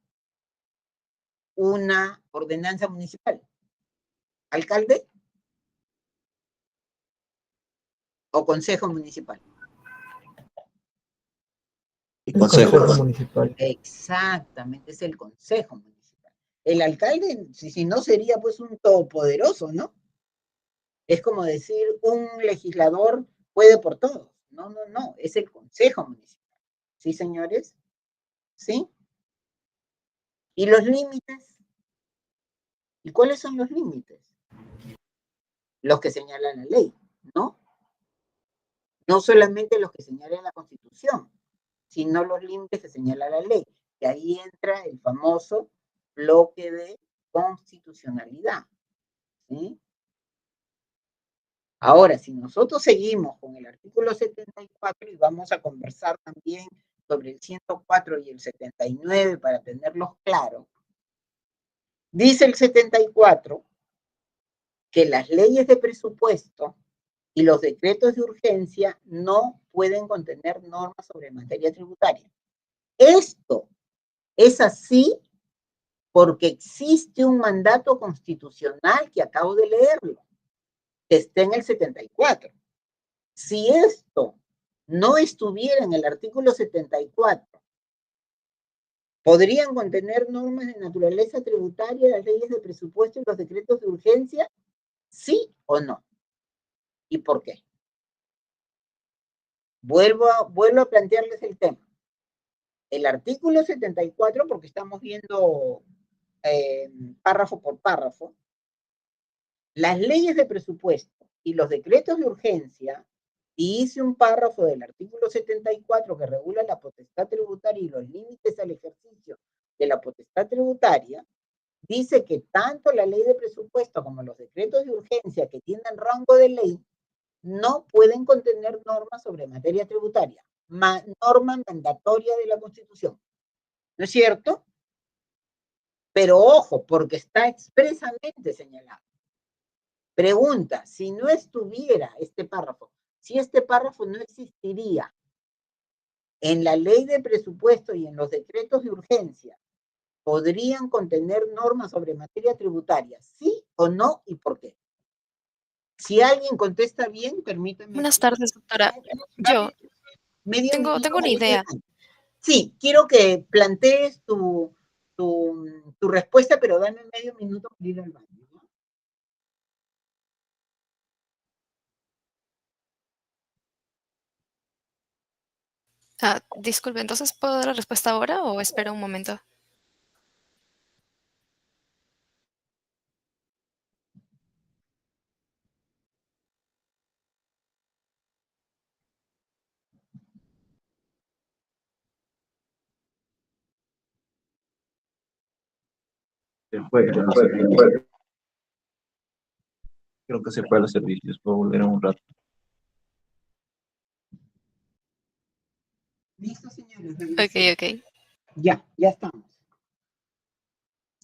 S1: una ordenanza municipal? ¿Alcalde o Consejo Municipal?
S5: El Consejo Municipal.
S1: Exactamente, es el Consejo Municipal. El alcalde, si no, sería pues un todopoderoso, ¿no? Es como decir, un legislador puede por todos. No, no, no, es el Consejo Municipal. ¿Sí, señores? ¿Sí? ¿Y los límites? ¿Y cuáles son los límites? Los que señala la ley, ¿no? No solamente los que señala la Constitución, sino los límites que señala la ley. Y ahí entra el famoso bloque de constitucionalidad. ¿Sí? Ahora, si nosotros seguimos con el artículo 74 y vamos a conversar también sobre el 104 y el 79 para tenerlos claros, dice el 74 que las leyes de presupuesto y los decretos de urgencia no pueden contener normas sobre materia tributaria. Esto es así porque existe un mandato constitucional que acabo de leerlo, que está en el 74. Si esto no estuviera en el artículo 74, ¿podrían contener normas de naturaleza tributaria las leyes de presupuesto y los decretos de urgencia? ¿Sí o no? ¿Y por qué? Vuelvo a plantearles el tema. El artículo 74, porque estamos viendo párrafo por párrafo, las leyes de presupuesto y los decretos de urgencia, y hice un párrafo del artículo 74 que regula la potestad tributaria y los límites al ejercicio de la potestad tributaria, dice que tanto la ley de presupuesto como los decretos de urgencia que tienen rango de ley no pueden contener normas sobre materia tributaria, norma mandatoria de la Constitución. ¿No es cierto? Pero ojo, porque está expresamente señalado. Pregunta, si no estuviera este párrafo, si este párrafo no existiría en la ley de presupuesto y en los decretos de urgencia, ¿podrían contener normas sobre materia tributaria? ¿Sí o no y por qué? Si alguien contesta bien, permítame.
S2: Buenas tardes, doctora. Yo tengo una idea.
S1: Sí, quiero que plantees tu respuesta, pero dame medio minuto para ir al baño.
S2: Disculpe, entonces, ¿puedo dar la respuesta ahora o espero un momento?
S4: Creo que se fue a los servicios. Puedo volver en un rato.
S1: ¿Listo, señores?
S2: Ok.
S1: Ya estamos.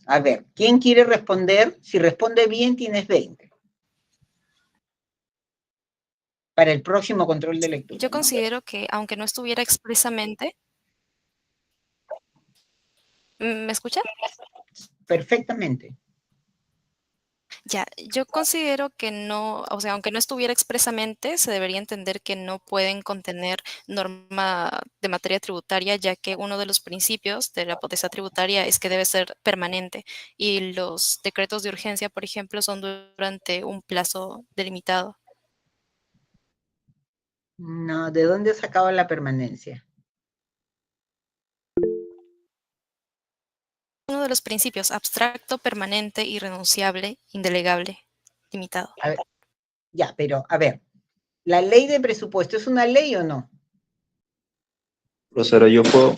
S1: A ver, ¿quién quiere responder? Si responde bien, tienes 20. Para el próximo control de lectura.
S2: Yo considero que, aunque no estuviera expresamente... ¿Me escucha?
S1: Perfectamente.
S2: Ya, yo considero que no, o sea, aunque no estuviera expresamente, se debería entender que no pueden contener norma de materia tributaria, ya que uno de los principios de la potestad tributaria es que debe ser permanente y los decretos de urgencia, por ejemplo, son durante un plazo delimitado.
S1: No, ¿de dónde sacaba la permanencia?
S2: Uno de los principios, abstracto, permanente, irrenunciable, indelegable, limitado.
S1: A ver, ya, pero a ver, ¿la ley de presupuesto es una ley o no?
S4: Profesora, yo puedo,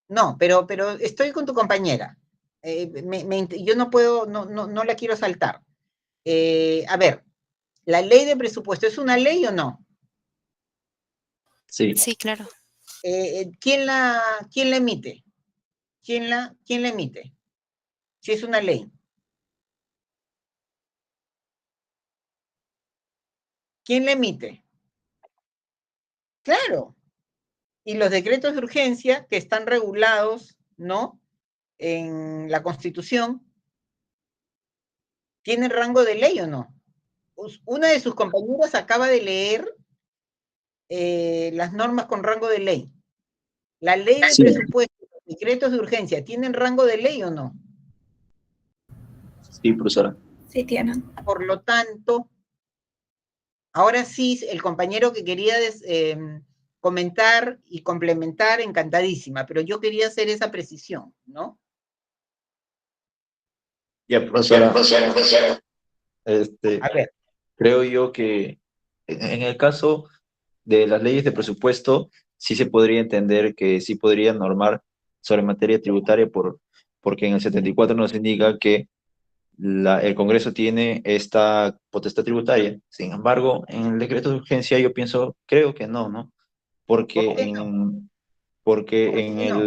S1: No, pero estoy con tu compañera. Yo no puedo, no la quiero saltar. A ver, ¿la ley de presupuesto es una ley o no?
S4: sí,
S2: Sí, claro.
S1: ¿Quién la emite? ¿Quién la emite? Si es una ley. ¿Quién la emite? Claro. Y los decretos de urgencia que están regulados, ¿no? En la Constitución, ¿tienen rango de ley o no? Una de sus compañeras acaba de leer las normas con rango de ley. ¿La ley de
S4: sí,
S1: presupuesto, los decretos de urgencia, tienen rango de ley o no?
S4: sí, profesora.
S3: Sí tienen.
S1: Por lo tanto, ahora sí, el compañero que quería comentar y complementar, encantadísima, pero yo quería hacer esa precisión, ¿no?
S4: Ya, profesora,
S1: A ver,
S4: creo yo que en el caso de las leyes de presupuesto, sí se podría entender que sí podría normar sobre materia tributaria porque en el 74 nos indica que el Congreso tiene esta potestad tributaria. Sin embargo, en el decreto de urgencia yo creo que no, ¿no?
S1: ¿por
S4: Porque
S1: qué no? ¿Por
S4: en
S1: qué no?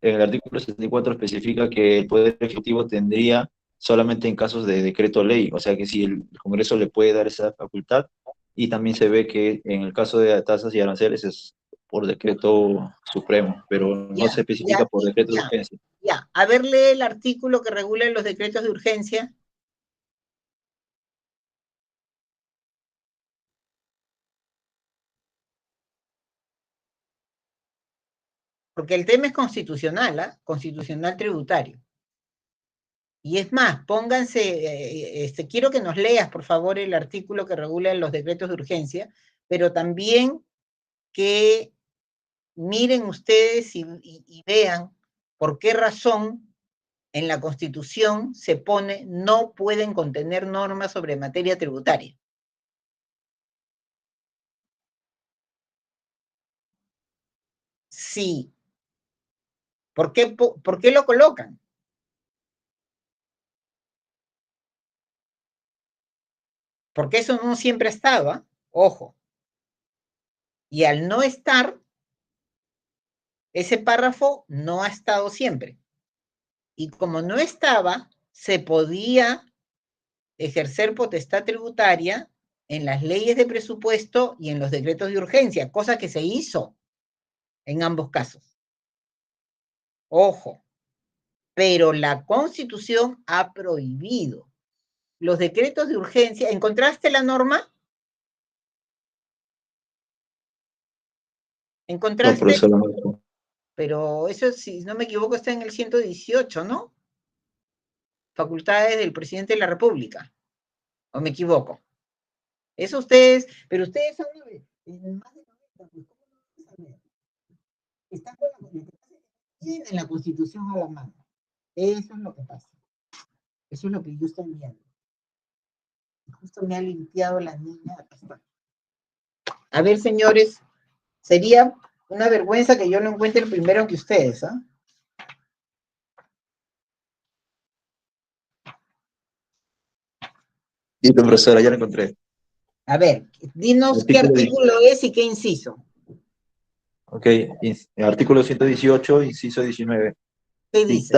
S4: en el artículo 74 especifica que el Poder Ejecutivo tendría solamente en casos de decreto ley, o sea que si el Congreso le puede dar esa facultad, y también se ve que en el caso de tasas y aranceles es por decreto supremo, pero no
S1: Ya,
S4: se especifica
S1: ya,
S4: por decreto de
S1: ya,
S4: urgencia.
S1: ya. A ver, lee el artículo que regula los decretos de urgencia. Porque el tema es constitucional, ¿ah? Constitucional tributario. Y es más, pónganse, quiero que nos leas, por favor, el artículo que regula los decretos de urgencia, pero también que miren ustedes y vean por qué razón en la Constitución se pone no pueden contener normas sobre materia tributaria. Sí. ¿Por qué lo colocan? Porque eso no siempre estaba, ojo. Y al no estar, ese párrafo no ha estado siempre. Y como no estaba, se podía ejercer potestad tributaria en las leyes de presupuesto y en los decretos de urgencia, cosa que se hizo en ambos casos. Ojo, pero la Constitución ha prohibido los decretos de urgencia. ¿Encontraste la norma?
S4: No,
S1: ¿Encontraste?
S4: profesor, no.
S1: Pero eso, si no me equivoco, está en el 118, ¿no? Facultades del presidente de la República. ¿O me equivoco? Eso ustedes, pero ustedes son más de 90, pues, ¿cómo no van a saber? Están con lo que pasa es que tienen la Constitución a la mano. Eso es lo que pasa. Eso es lo que yo estoy viendo. Justo me ha limpiado la niña. Acá está. A ver, señores, sería una vergüenza que yo lo encuentre primero que ustedes, ¿ah?
S4: Listo, profesora, ya lo encontré.
S1: A ver, dinos qué
S4: Artículo,
S1: artículo es y qué inciso.
S4: ok, artículo 118, inciso 19.
S1: ¿Qué dice?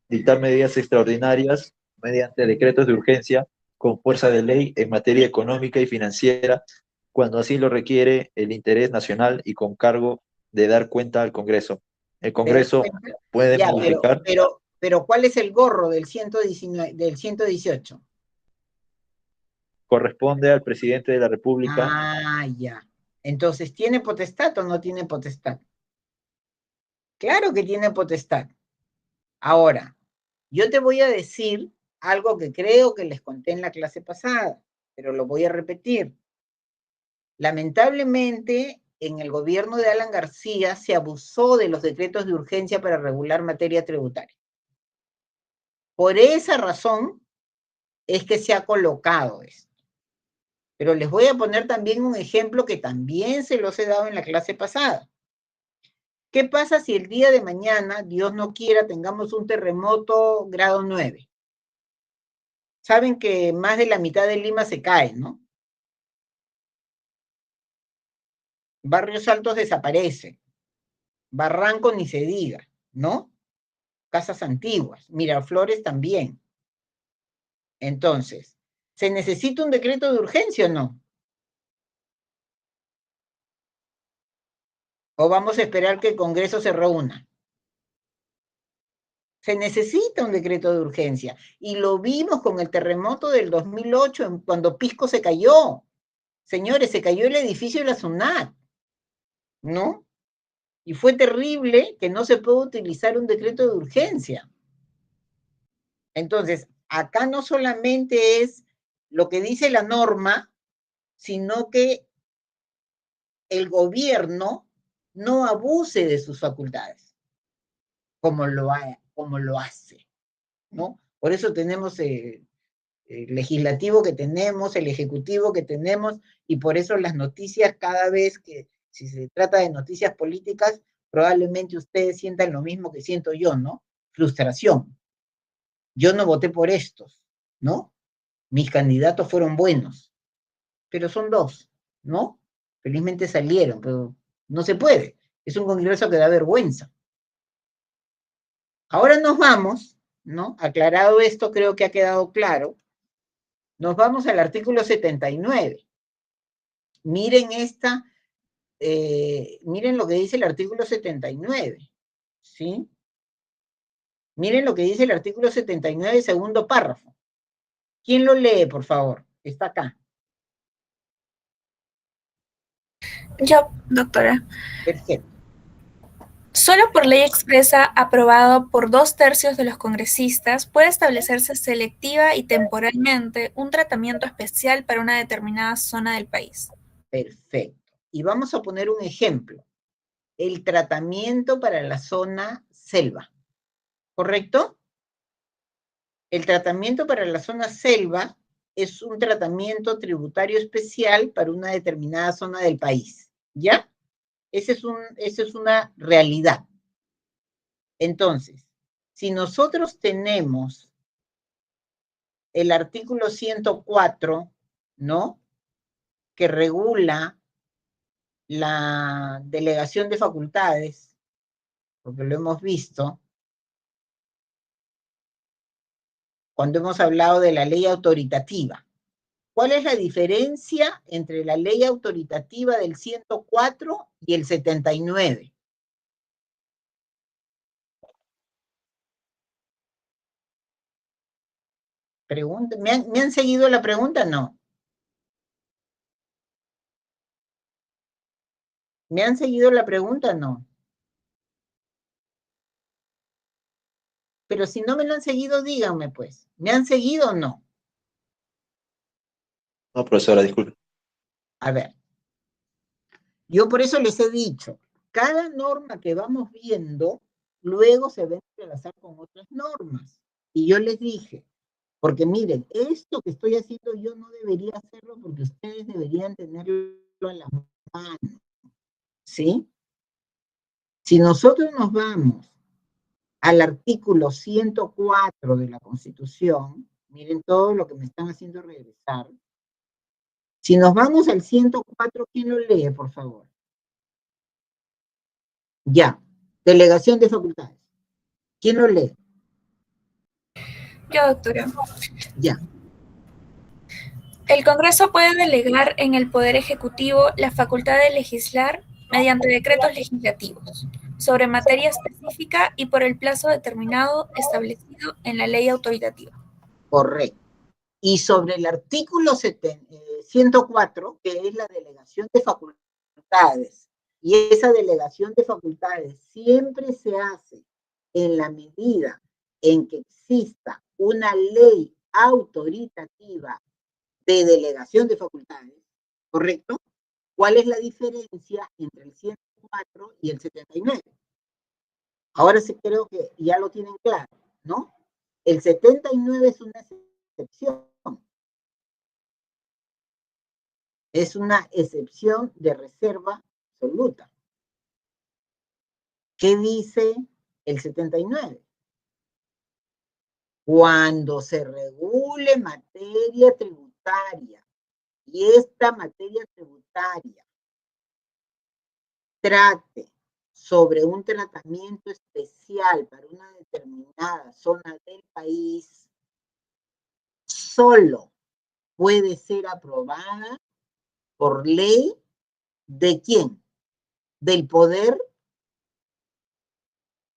S4: Dictar medidas extraordinarias mediante decretos de urgencia con fuerza de ley en materia económica y financiera, cuando así lo requiere el interés nacional y con cargo de dar cuenta al Congreso. El
S1: Pero,
S4: Congreso puede
S1: ya,
S4: modificar.
S1: Pero ¿cuál es el gorro del 118?
S4: Corresponde al presidente de la República.
S1: Ah, ya. Entonces, ¿tiene potestad o no tiene potestad? Claro que tiene potestad. Ahora, yo te voy a decir algo que creo que les conté en la clase pasada, pero lo voy a repetir. Lamentablemente, en el gobierno de Alan García se abusó de los decretos de urgencia para regular materia tributaria. Por esa razón es que se ha colocado esto. Pero les voy a poner también un ejemplo que también se los he dado en la clase pasada. ¿Qué pasa si el día de mañana, Dios no quiera, tengamos un terremoto grado 9? Saben que más de la mitad de Lima se cae, ¿no? Barrios Altos desaparecen. Barranco ni se diga, ¿no? Casas antiguas. Miraflores también. Entonces, ¿se necesita un decreto de urgencia o no? ¿O vamos a esperar que el Congreso se reúna? Se necesita un decreto de urgencia. Y lo vimos con el terremoto del 2008, cuando Pisco se cayó. Señores, se cayó el edificio de la SUNAT, ¿no? Y fue terrible que no se pueda utilizar un decreto de urgencia. Entonces, acá no solamente es lo que dice la norma, sino que el gobierno no abuse de sus facultades, como lo hace, ¿no? Por eso tenemos el legislativo que tenemos, el ejecutivo que tenemos, y por eso las noticias cada vez que, si se trata de noticias políticas, probablemente ustedes sientan lo mismo que siento yo, ¿no? Frustración. Yo no voté por estos, ¿no? Mis candidatos fueron buenos, pero son dos, ¿no? Felizmente salieron, pero no se puede. Es un congreso que da vergüenza. Ahora nos vamos, ¿no? Aclarado esto, creo que ha quedado claro. Nos vamos al artículo 79. Miren miren lo que dice el artículo 79, ¿sí? Miren lo que dice el artículo 79, segundo párrafo. ¿Quién lo lee, por favor? Está acá.
S3: Yo, doctora.
S1: Perfecto.
S3: Solo por ley expresa aprobado por 2/3 de los congresistas puede establecerse selectiva y temporalmente un tratamiento especial para una determinada zona del país.
S1: Perfecto. Y vamos a poner un ejemplo. El tratamiento para la zona selva. ¿Correcto? El tratamiento para la zona selva es un tratamiento tributario especial para una determinada zona del país. ¿Ya? Esa es una realidad. Entonces, si nosotros tenemos el artículo 104, ¿no? Que regula la delegación de facultades, porque lo hemos visto, cuando hemos hablado de la ley autoritativa. ¿Cuál es la diferencia entre la ley autoritativa del 104 y el 79? Pregunta, ¿me han seguido la pregunta? No. ¿Me han seguido la pregunta? No. Pero si no me lo han seguido, díganme pues. ¿Me han seguido o no?
S4: No, profesora, disculpe.
S1: A ver. Yo por eso les he dicho, cada norma que vamos viendo, luego se va a entrelazar con otras normas. Y yo les dije, porque miren, esto que estoy haciendo yo no debería hacerlo porque ustedes deberían tenerlo a la mano. ¿Sí? Si nosotros nos vamos al artículo 104 de la Constitución, miren todo lo que me están haciendo regresar. Si nos vamos al 104, ¿quién lo lee, por favor? Ya, delegación de facultades. ¿Quién lo lee?
S3: Yo, doctora.
S1: Ya.
S3: El Congreso puede delegar en el Poder Ejecutivo la facultad de legislar mediante decretos legislativos, sobre materia específica y por el plazo determinado establecido en la ley autoritativa.
S1: Correcto. Y sobre el artículo 104, que es la delegación de facultades, y esa delegación de facultades siempre se hace en la medida en que exista una ley autoritativa de delegación de facultades, ¿correcto? ¿Cuál es la diferencia entre el 104 y el 79? Ahora sí creo que ya lo tienen claro, ¿no? El 79 es una excepción. Es una excepción de reserva absoluta. ¿Qué dice el 79? Cuando se regule materia tributaria y esta materia tributaria trate sobre un tratamiento especial para una determinada zona del país, solo puede ser aprobada por ley ¿de quién? Del poder.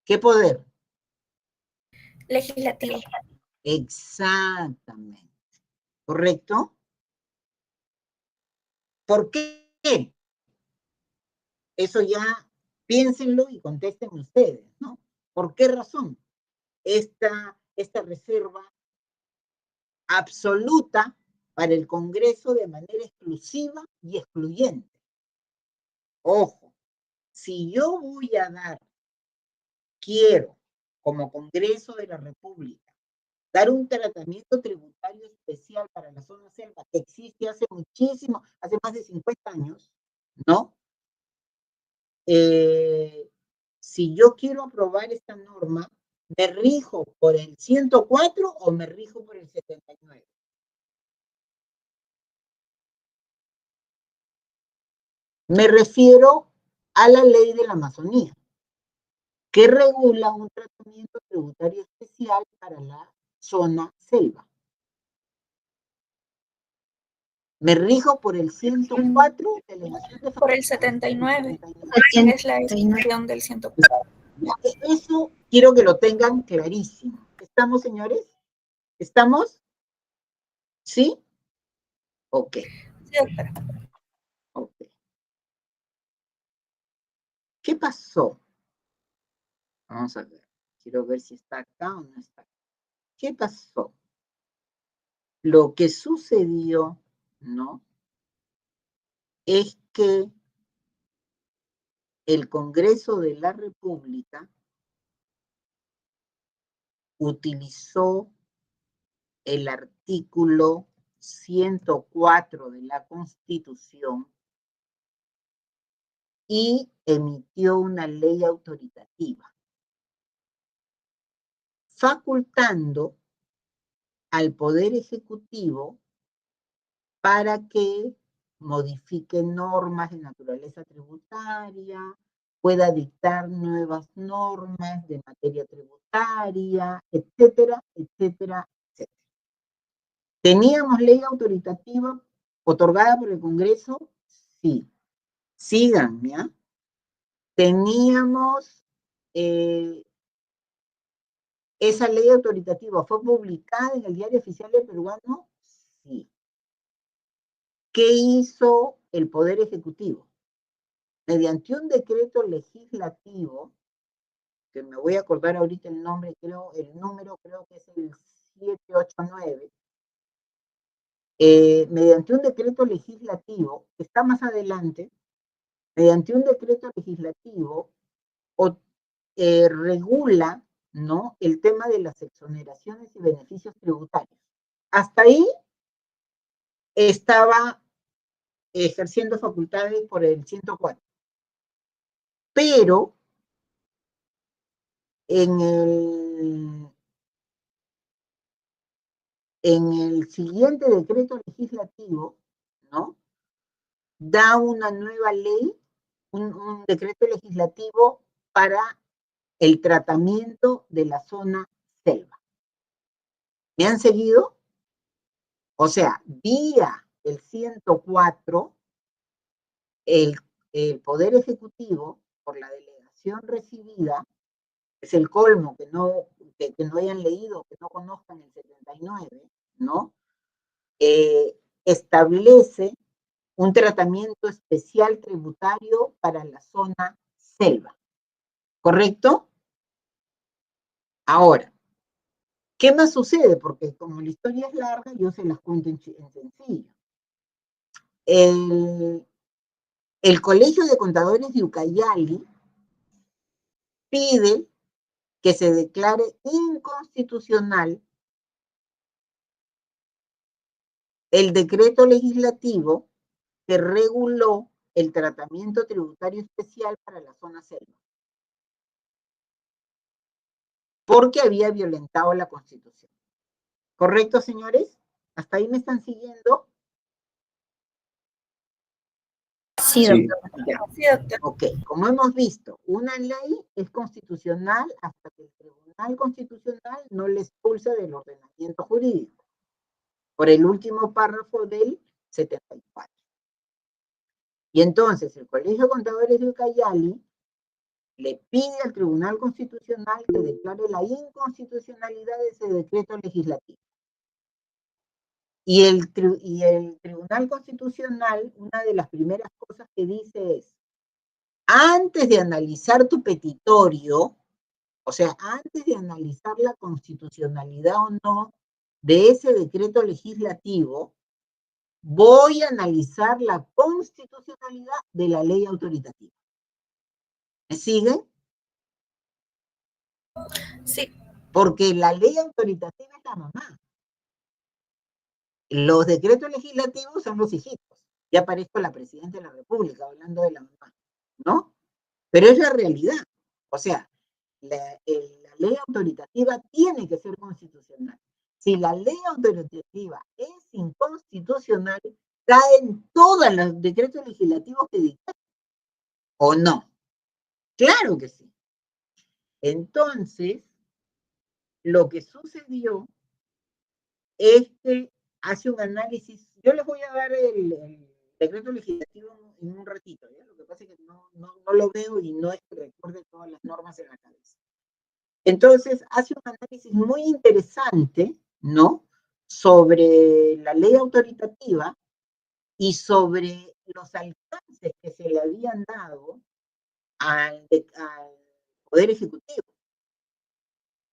S1: ¿Qué poder?
S3: Legislativo.
S1: Exactamente. ¿Correcto? ¿Por qué? Eso ya piénsenlo y contesten ustedes, ¿no? ¿Por qué razón? Esta reserva absoluta para el Congreso de manera exclusiva y excluyente. Ojo, si yo voy a dar, quiero, como Congreso de la República, dar un tratamiento tributario especial para la zona selva que existe hace muchísimo, hace más de 50 años, ¿no? Si yo quiero aprobar esta norma, ¿me rijo por el 104 o me rijo por el 79? Me refiero a la ley de la Amazonía, que regula un tratamiento tributario especial para la zona selva. Me rijo por el 104, delegación de
S3: Por el 79, que es la excepción del 104.
S1: Eso quiero que lo tengan clarísimo. ¿Estamos, señores? ¿Estamos? ¿Sí? Ok.
S3: Sí, doctora.
S1: Ok. ¿Qué pasó? Vamos a ver. Quiero ver si está acá o no está acá. ¿Qué pasó? Lo que sucedió, ¿no? Es que el Congreso de la República utilizó el artículo 104 de la Constitución y emitió una ley autoritativa, facultando al Poder Ejecutivo para que modifique normas de naturaleza tributaria, pueda dictar nuevas normas de materia tributaria, etcétera, etcétera, etcétera. ¿Teníamos ley autoritativa otorgada por el Congreso? Sí. Síganme, ¿ah? Teníamos esa ley autoritativa, ¿fue publicada en el Diario Oficial del Peruano? Sí. ¿Qué hizo el Poder Ejecutivo? Mediante un decreto legislativo, que me voy a acordar ahorita el nombre, el número creo que es el 789, mediante un decreto legislativo, que está más adelante, mediante un decreto legislativo, regula, ¿no?, el tema de las exoneraciones y beneficios tributarios. Hasta ahí estaba ejerciendo facultades por el 104. Pero en el siguiente decreto legislativo, ¿no?, da una nueva ley, un decreto legislativo para el tratamiento de la zona selva. ¿Me han seguido? O sea, vía el 104, el Poder Ejecutivo, por la delegación información recibida, es el colmo que no hayan leído, que no conozcan el 79, ¿no? Establece un tratamiento especial tributario para la zona selva, ¿correcto? Ahora, ¿qué más sucede? Porque como la historia es larga, yo se las cuento en sencillo. El Colegio de Contadores de Ucayali pide que se declare inconstitucional el decreto legislativo que reguló el tratamiento tributario especial para la zona selva, porque había violentado la Constitución. ¿Correcto, señores? ¿Hasta ahí me están siguiendo?
S7: Sí,
S4: Sí.
S7: doctor.
S3: Sí, doctor.
S1: Ok, como hemos visto, una ley es constitucional hasta que el Tribunal Constitucional no la expulsa del ordenamiento jurídico, por el último párrafo del 74. Y entonces el Colegio de Contadores de Ucayali le pide al Tribunal Constitucional que declare la inconstitucionalidad de ese decreto legislativo. Y el Tribunal Constitucional, una de las primeras cosas que dice es, antes de analizar tu petitorio, o sea, antes de analizar la constitucionalidad o no de ese decreto legislativo, voy a analizar la constitucionalidad de la ley autoritativa. ¿Me siguen?
S3: Sí,
S1: Porque la ley autoritativa es la mamá. Los decretos legislativos son los hijitos. Ya parezco la presidenta de la República hablando de la mamá, ¿no? Pero es la realidad. O sea, la ley autoritativa tiene que ser constitucional. Si la ley autoritativa es inconstitucional, caen todos los decretos legislativos que dictan. ¿O no? Claro que sí. Entonces, lo que sucedió es que hace un análisis. Yo les voy a dar el decreto legislativo en un ratito, ¿ya? Lo que pasa es que no lo veo y no es que recuerde todas las normas en la cabeza. Entonces, hace un análisis muy interesante, ¿no? Sobre la ley autoritativa y sobre los alcances que se le habían dado al Poder Ejecutivo.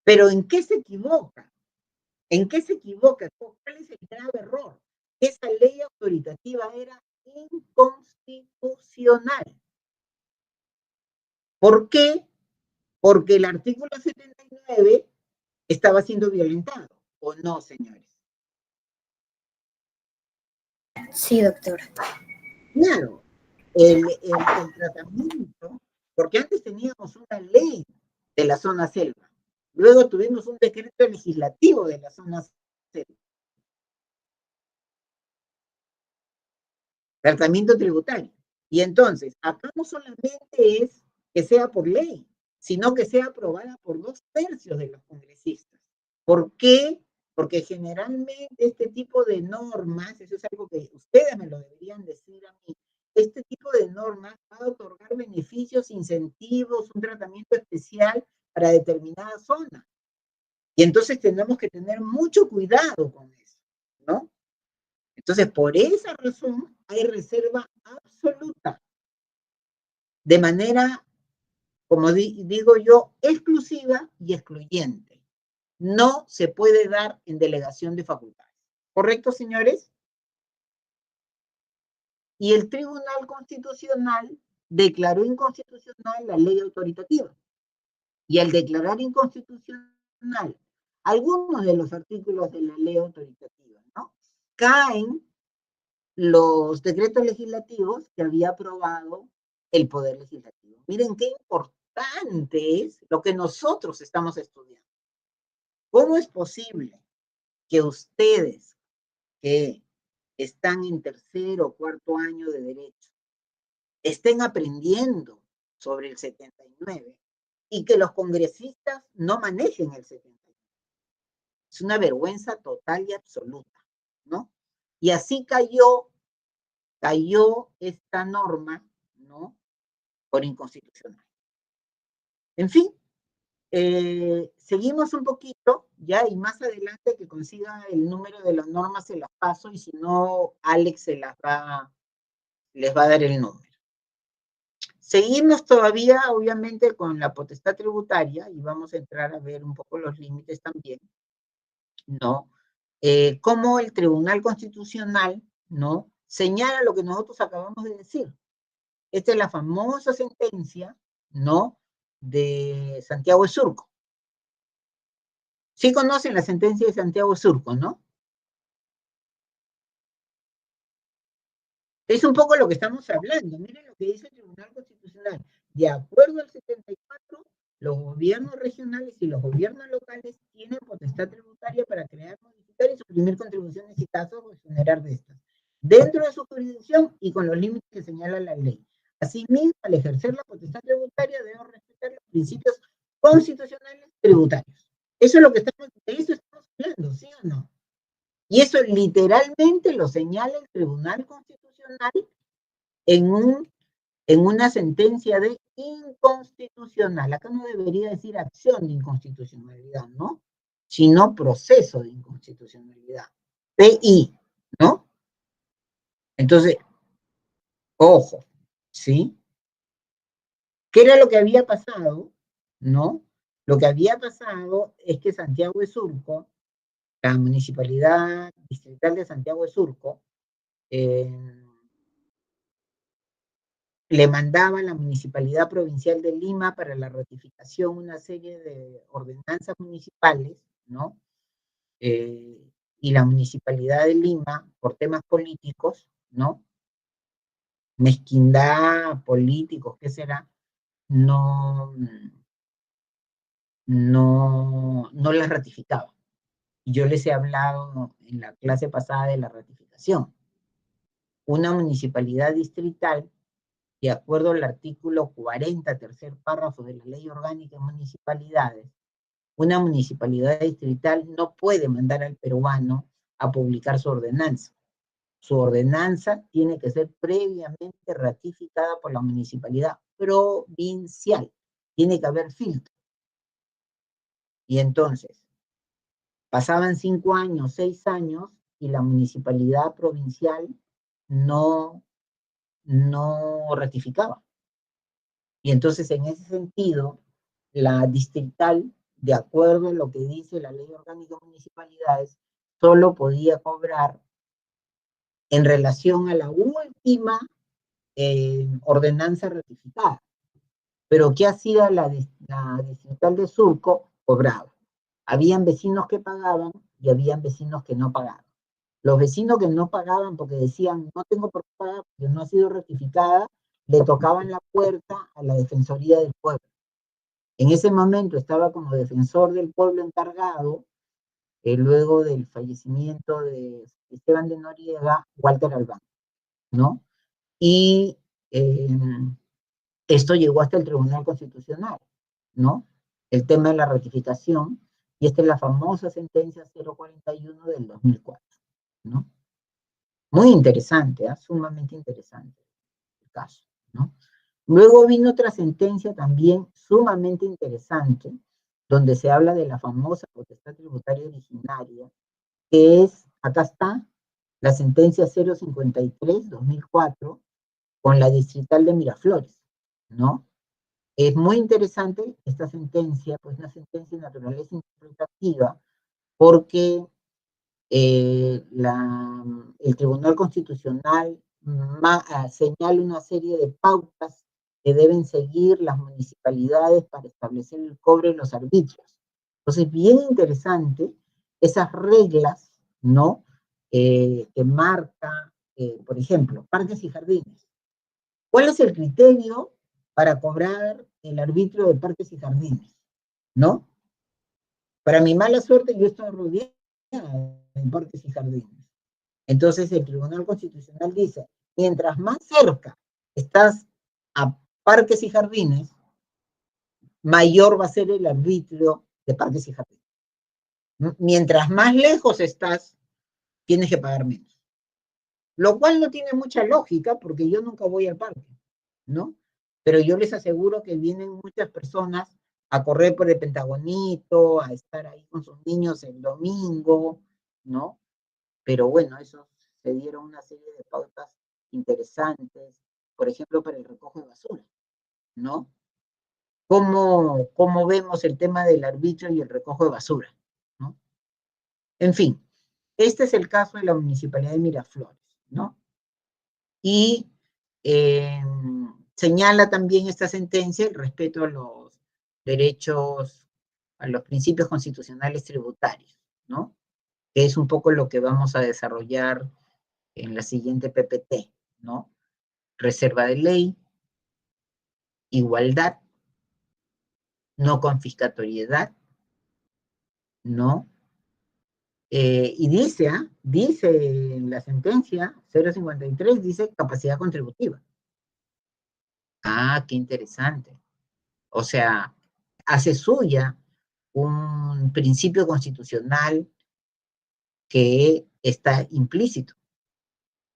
S1: Pero ¿en qué se equivoca? ¿En qué se equivoca? ¿Cuál es el grave error? Esa ley autoritativa era inconstitucional. ¿Por qué? Porque el artículo 79 estaba siendo violentado, ¿o no, señores?
S7: Sí, doctor.
S1: Claro, el tratamiento, porque antes teníamos una ley de la zona selva, luego tuvimos un decreto legislativo de la zona selva. Tratamiento tributario. Y entonces, acá no solamente es que sea por ley, sino que sea aprobada por 2/3 de los congresistas. ¿Por qué? Porque generalmente este tipo de normas, eso es algo que ustedes me lo deberían decir a mí, este tipo de normas va a otorgar beneficios, incentivos, un tratamiento especial para determinada zona. Y entonces tenemos que tener mucho cuidado con eso, ¿no? Entonces, por esa razón, hay reserva absoluta, de manera, como digo yo, exclusiva y excluyente. No se puede dar en delegación de facultades. ¿Correcto, señores? Y el Tribunal Constitucional declaró inconstitucional la ley autoritativa. Y al declarar inconstitucional algunos de los artículos de la ley autoritativa, ¿no? Caen los decretos legislativos que había aprobado el Poder Legislativo. Miren qué importante es lo que nosotros estamos estudiando. ¿Cómo es posible que ustedes que están en tercero o cuarto año de Derecho estén aprendiendo sobre el 79 y que los congresistas no manejen el 79? Es una vergüenza total y absoluta, ¿no? Y así cayó esta norma, ¿no? Por inconstitucional. En fin, seguimos un poquito, ya, y más adelante que consiga el número de las normas se las paso, y si no, Alex les va a dar el número. Seguimos todavía, obviamente, con la potestad tributaria, y vamos a entrar a ver un poco los límites también, ¿no? Cómo el Tribunal Constitucional, ¿no?, señala lo que nosotros acabamos de decir. Esta es la famosa sentencia, ¿no?, de Santiago de Surco. Sí conocen la sentencia de Santiago de Surco, ¿no? Es un poco lo que estamos hablando. Miren lo que dice el Tribunal Constitucional. De acuerdo al 74, los gobiernos regionales y los gobiernos locales tienen potestad tributaria para crear, modificar y suprimir contribuciones y tasas o exonerar de estas, dentro de su jurisdicción y con los límites que señala la ley. Asimismo, al ejercer la potestad tributaria, deben respetar los principios constitucionales tributarios. Eso es lo que estamos, de eso estamos hablando, ¿sí o no? Y eso literalmente lo señala el Tribunal Constitucional en una sentencia de inconstitucional. Acá no debería decir acción de inconstitucionalidad, ¿no?, sino proceso de inconstitucionalidad. PI, ¿no? Entonces, ojo, ¿sí? ¿Qué era lo que había pasado? ¿No? Lo que había pasado es que Santiago de Surco, la Municipalidad Distrital de Santiago de Surco, le mandaba a la Municipalidad Provincial de Lima para la ratificación una serie de ordenanzas municipales, ¿no? Y la Municipalidad de Lima, por temas políticos, ¿no?, mezquindad, políticos, ¿qué será?, no las ratificaba. Yo les he hablado en la clase pasada de la ratificación. Una municipalidad distrital, de acuerdo al artículo 40, tercer párrafo de la Ley Orgánica de Municipalidades, una municipalidad distrital no puede mandar al peruano a publicar su ordenanza. Su ordenanza tiene que ser previamente ratificada por la municipalidad provincial. Tiene que haber filtro. Y entonces, pasaban 5 años, 6 años, y la municipalidad provincial no ratificaba. Y entonces, en ese sentido, la distrital, de acuerdo a lo que dice la Ley Orgánica de Municipalidades, solo podía cobrar en relación a la última ordenanza ratificada. Pero ¿qué hacía la distrital de Surco? Cobraba. Habían vecinos que pagaban y habían vecinos que no pagaban. Los vecinos que no pagaban porque decían, no tengo por qué pagar porque no ha sido ratificada, le tocaban la puerta a la Defensoría del Pueblo. En ese momento estaba como defensor del pueblo encargado, luego del fallecimiento de Esteban de Noriega, Walter Albán, ¿no? Y esto llegó hasta el Tribunal Constitucional, ¿no? El tema de la ratificación, y esta es la famosa sentencia 041 del 2004, ¿no? Muy interesante, sumamente interesante el caso, ¿no? Luego vino otra sentencia también sumamente interesante, donde se habla de la famosa potestad tributaria originaria, que es, acá está, la sentencia 053-2004, con la distrital de Miraflores, ¿no? Es muy interesante esta sentencia, pues una sentencia de naturaleza interpretativa, porque el Tribunal Constitucional señala una serie de pautas que deben seguir las municipalidades para establecer el cobro de los arbitrios. Entonces, bien interesante esas reglas, ¿no?, que marca, por ejemplo, parques y jardines. ¿Cuál es el criterio para cobrar el arbitrio de parques y jardines? ¿No? Para mi mala suerte, yo estoy rodeada de parques y jardines. Entonces, el Tribunal Constitucional dice, mientras más cerca estás a parques y jardines, mayor va a ser el arbitrio de parques y jardines. Mientras más lejos estás, tienes que pagar menos. Lo cual no tiene mucha lógica, porque yo nunca voy al parque, ¿no? Pero yo les aseguro que vienen muchas personas a correr por el Pentagonito, a estar ahí con sus niños el domingo, ¿no? Pero bueno, eso se dieron una serie de pautas interesantes, por ejemplo, para el recojo de basura, ¿no? ¿Cómo vemos el tema del arbitrio y el recojo de basura, ¿no? En fin, este es el caso de la Municipalidad de Miraflores, ¿no? Y señala también esta sentencia el respeto a los derechos, a los principios constitucionales tributarios, ¿no? Que es un poco lo que vamos a desarrollar en la siguiente PPT, ¿no? Reserva de ley, igualdad, no confiscatoriedad, ¿no? Y dice en la sentencia 053, dice capacidad contributiva. Ah, qué interesante. O sea, hace suya un principio constitucional que está implícito.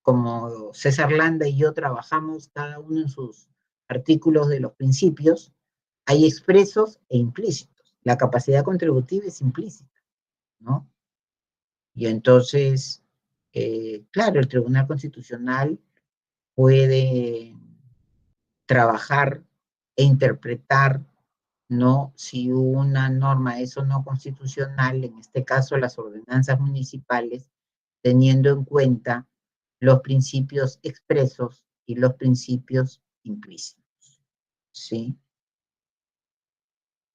S1: Como César Landa y yo trabajamos cada uno en sus artículos de los principios, hay expresos e implícitos. La capacidad contributiva es implícita, ¿no? Y entonces, claro, el Tribunal Constitucional puede trabajar e interpretar, ¿no? Si una norma es o no constitucional, en este caso las ordenanzas municipales, teniendo en cuenta los principios expresos y los principios implícitos, ¿sí?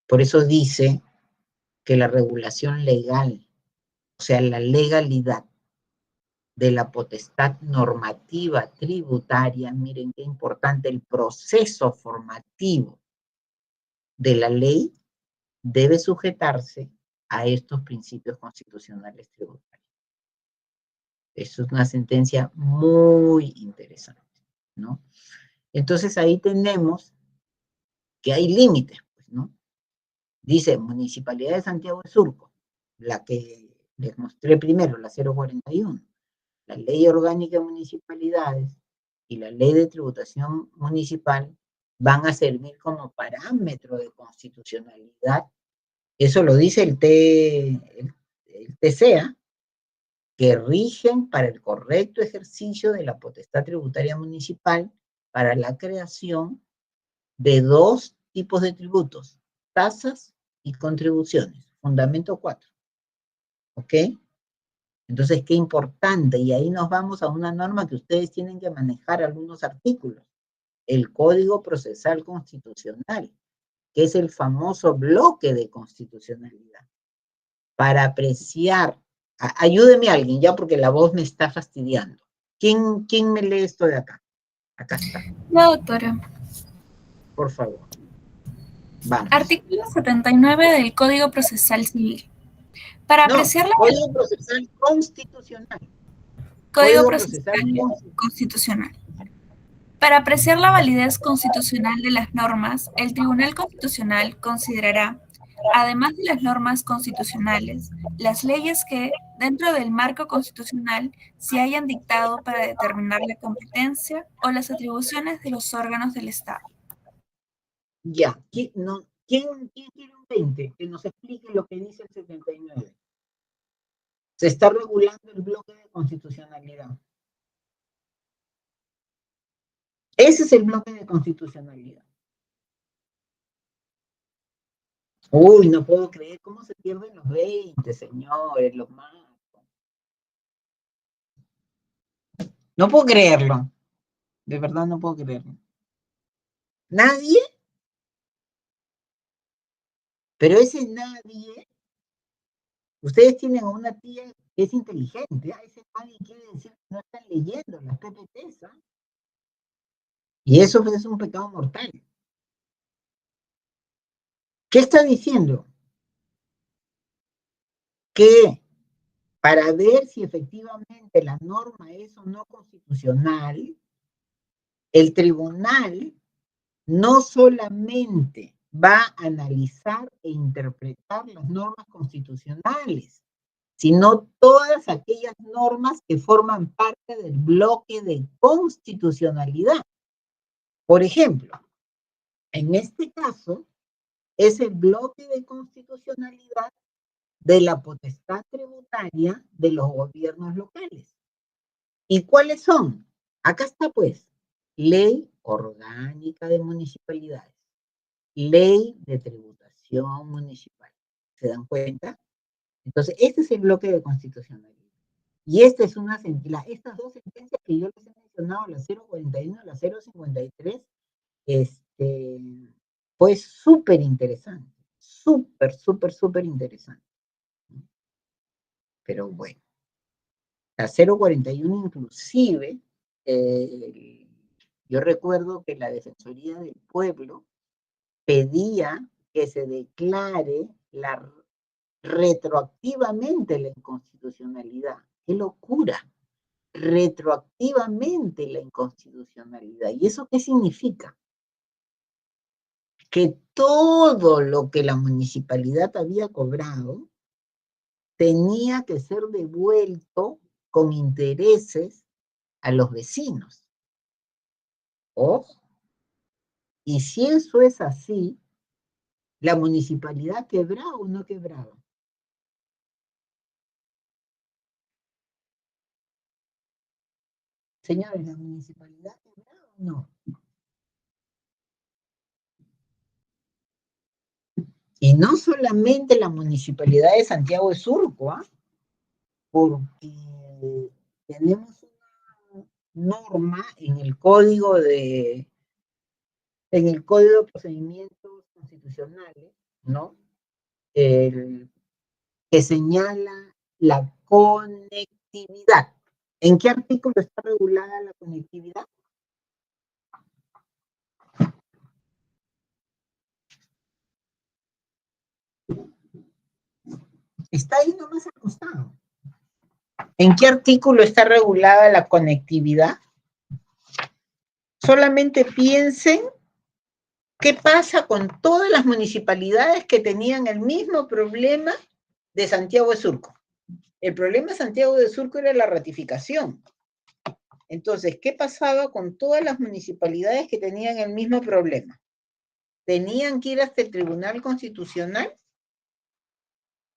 S1: Por eso dice que la regulación legal, o sea, la legalidad de la potestad normativa tributaria, miren qué importante, el proceso formativo de la ley debe sujetarse a estos principios constitucionales tributarios. Eso es una sentencia muy interesante, ¿no? Entonces ahí tenemos que hay límites, pues, ¿no? Dice, Municipalidad de Santiago de Surco, la que les mostré primero, la 041, la Ley Orgánica de Municipalidades y la Ley de Tributación Municipal van a servir como parámetro de constitucionalidad. Eso lo dice el TCA, que rigen para el correcto ejercicio de la potestad tributaria municipal para la creación de dos tipos de tributos, tasas y contribuciones, fundamento 4. ¿Ok? Entonces, qué importante, y ahí nos vamos a una norma que ustedes tienen que manejar algunos artículos, el Código Procesal Constitucional, que es el famoso bloque de constitucionalidad, para apreciar, ayúdeme a alguien ya porque la voz me está fastidiando. ¿Quién me lee esto de acá? Acá está.
S3: La doctora.
S1: Por favor. Vamos.
S3: Artículo 79 del Código Procesal Civil. Para apreciar la
S1: Código Procesal Constitucional.
S3: Código Procesal Constitucional. Para apreciar la validez constitucional de las normas, el Tribunal Constitucional considerará, además de las normas constitucionales, las leyes que, dentro del marco constitucional, se hayan dictado para determinar la competencia o las atribuciones de los órganos del Estado.
S1: Ya, ¿quién quiere un 20? Que nos explique lo que dice el 79. Se está regulando el bloque de constitucionalidad. Ese es el bloque de constitucionalidad. Uy, no puedo creer cómo se pierden los 20, señores, los mato. No puedo creerlo. De verdad no puedo creerlo. ¿Nadie? Pero ese nadie, ustedes tienen a una tía que es inteligente. Ese nadie quiere decir que no están leyendo las PPTs, ¿ah? Y eso es un pecado mortal. ¿Qué está diciendo? Que para ver si efectivamente la norma es o no constitucional, el tribunal no solamente va a analizar e interpretar las normas constitucionales, sino todas aquellas normas que forman parte del bloque de constitucionalidad. Por ejemplo, en este caso, es el bloque de constitucionalidad de la potestad tributaria de los gobiernos locales. ¿Y cuáles son? Acá está pues, Ley Orgánica de Municipalidades, Ley de Tributación Municipal. ¿Se dan cuenta? Entonces, este es el bloque de constitucionalidad. Y esta es estas dos sentencias que yo les he mencionado, la 041 y la 053, fue súper interesante. Súper interesante. Pero bueno, la 041 inclusive, yo recuerdo que la Defensoría del Pueblo pedía que se declare retroactivamente la inconstitucionalidad. ¡Qué locura! Retroactivamente la inconstitucionalidad. ¿Y eso qué significa? Que todo lo que la municipalidad había cobrado tenía que ser devuelto con intereses a los vecinos. Ojo. Y si eso es así, ¿la municipalidad quebraba o no quebraba? Señores, ¿la municipalidad quebraba o no? Y no solamente la municipalidad de Santiago de Surco, ¿ah? Porque tenemos una norma en el Código de Procedimientos Constitucionales, ¿no? Que señala la conectividad. ¿En qué artículo está regulada la conectividad? Está ahí nomás al costado. ¿En qué artículo está regulada la conectividad? Solamente piensen qué pasa con todas las municipalidades que tenían el mismo problema de Santiago de Surco. El problema de Santiago de Surco era la ratificación. Entonces, ¿qué pasaba con todas las municipalidades que tenían el mismo problema? ¿Tenían que ir hasta el Tribunal Constitucional?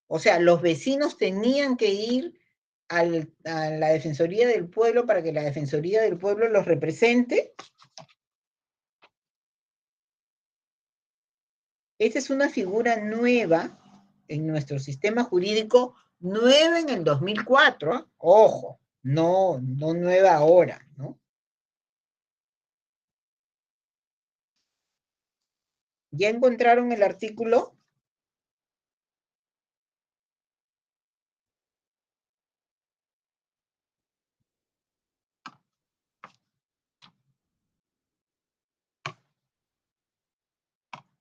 S1: O sea, los vecinos tenían que ir a la Defensoría del Pueblo para que la Defensoría del Pueblo los represente. Esta es una figura nueva en nuestro sistema jurídico, nueva en el 2004, ¿eh? Ojo, no nueva ahora, ¿no? ¿Ya encontraron el artículo?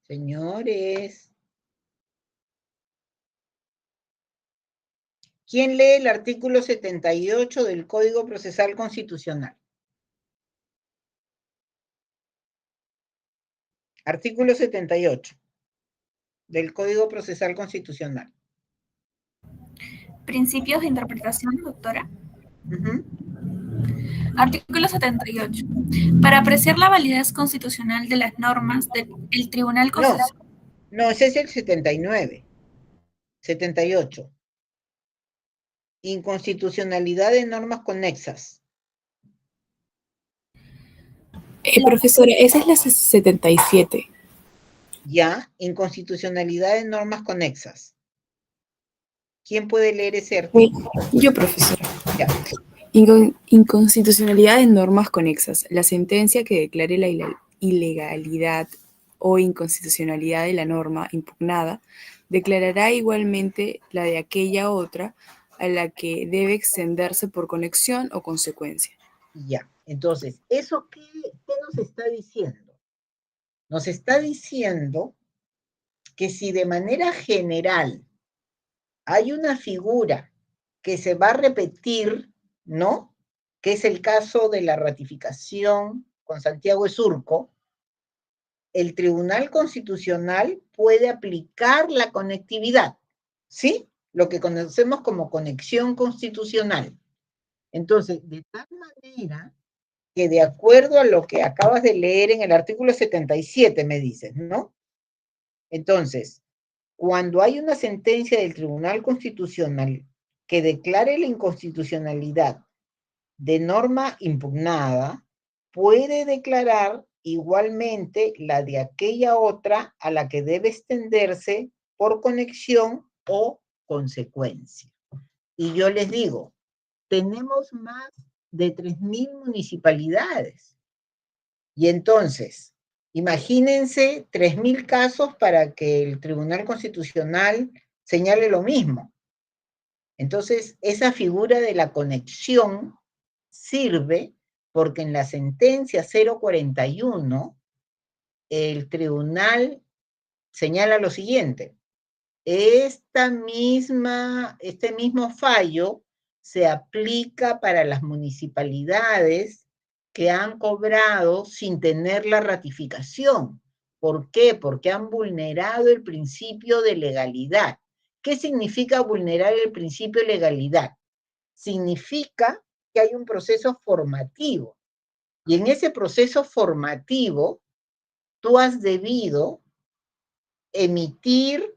S1: Señores, ¿quién lee el artículo 78 del Código Procesal Constitucional? Artículo 78 del Código Procesal Constitucional.
S3: Principios de interpretación, doctora. Artículo 78. Para apreciar la validez constitucional de las normas del Tribunal Constitucional.
S1: No, ese es el 79. 78. Inconstitucionalidad de normas conexas.
S8: Profesora, esa es la 77.
S1: Ya, inconstitucionalidad de normas conexas. ¿Quién puede leer ese artículo?
S8: Yo, profesora.
S1: Ya.
S8: Inconstitucionalidad de normas conexas. La sentencia que declare la ilegalidad o inconstitucionalidad de la norma impugnada declarará igualmente la de aquella otra a la que debe extenderse por conexión o consecuencia.
S1: Ya, entonces, ¿eso qué nos está diciendo? Nos está diciendo que si de manera general hay una figura que se va a repetir, ¿no? Que es el caso de la ratificación con Santiago de Surco, el Tribunal Constitucional puede aplicar la conectividad, ¿sí? Lo que conocemos como conexión constitucional. Entonces, de tal manera que de acuerdo a lo que acabas de leer en el artículo 77, me dices, ¿no? Entonces, cuando hay una sentencia del Tribunal Constitucional que declare la inconstitucionalidad de norma impugnada, puede declarar igualmente la de aquella otra a la que debe extenderse por conexión o consecuencia. Y yo les digo, tenemos más de 3.000 municipalidades. Y entonces, imagínense 3.000 casos para que el Tribunal Constitucional señale lo mismo. Entonces, esa figura de la conexión sirve porque en la sentencia 041, el tribunal señala lo siguiente: este mismo fallo se aplica para las municipalidades que han cobrado sin tener la ratificación. ¿Por qué? Porque han vulnerado el principio de legalidad. ¿Qué significa vulnerar el principio de legalidad? Significa que hay un proceso formativo. Y en ese proceso formativo, tú has debido emitir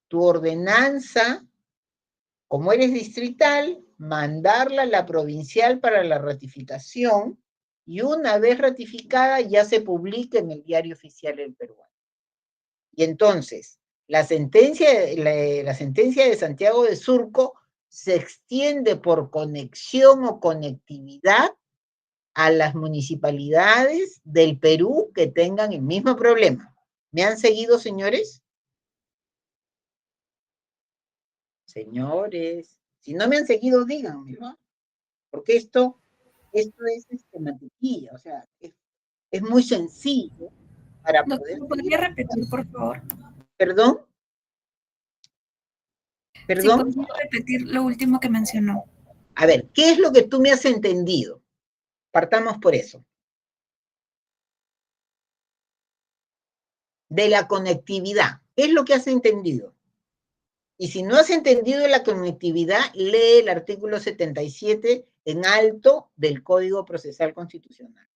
S1: tu ordenanza, como eres distrital, mandarla a la provincial para la ratificación, y una vez ratificada ya se publica en el Diario Oficial del Perú. Y entonces, la sentencia de Santiago de Surco se extiende por conexión o conectividad a las municipalidades del Perú que tengan el mismo problema. ¿Me han seguido, señores? Señores, si no me han seguido, díganme, ¿no? Porque esto es mantequilla, o sea, es muy sencillo para poder...
S3: Doctor, ¿podría repetir, por favor?
S1: ¿Perdón?
S3: Si
S1: ¿Perdón?
S3: podría repetir lo último que mencionó.
S1: A ver, ¿qué es lo que tú me has entendido? Partamos por eso. De la conectividad. ¿Qué es lo que has entendido? Y si no has entendido la conectividad, lee el artículo 77 en alto del Código Procesal Constitucional.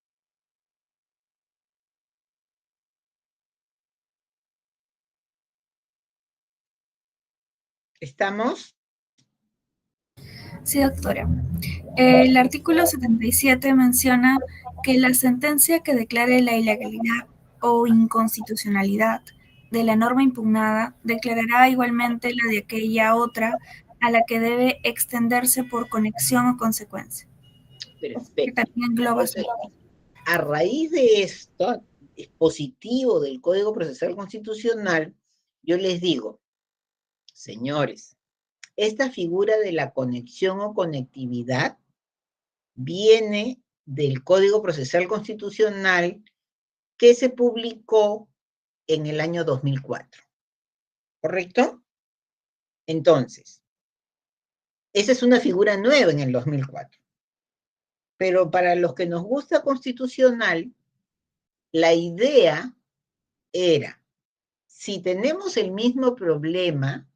S1: ¿Estamos?
S3: Sí, doctora. El artículo 77 menciona que la sentencia que declare la ilegalidad o inconstitucionalidad de la norma impugnada declarará igualmente la de aquella otra a la que debe extenderse por conexión o consecuencia. Que
S1: Perfecto.
S3: también engloba
S1: Entonces, a raíz de esto dispositivo del Código Procesal Constitucional, yo les digo, señores, esta figura de la conexión o conectividad viene del Código Procesal Constitucional que se publicó en el año 2004. ¿Correcto? Entonces, esa es una figura nueva en el 2004. Pero para los que nos gusta constitucional, la idea era, si tenemos el mismo problema,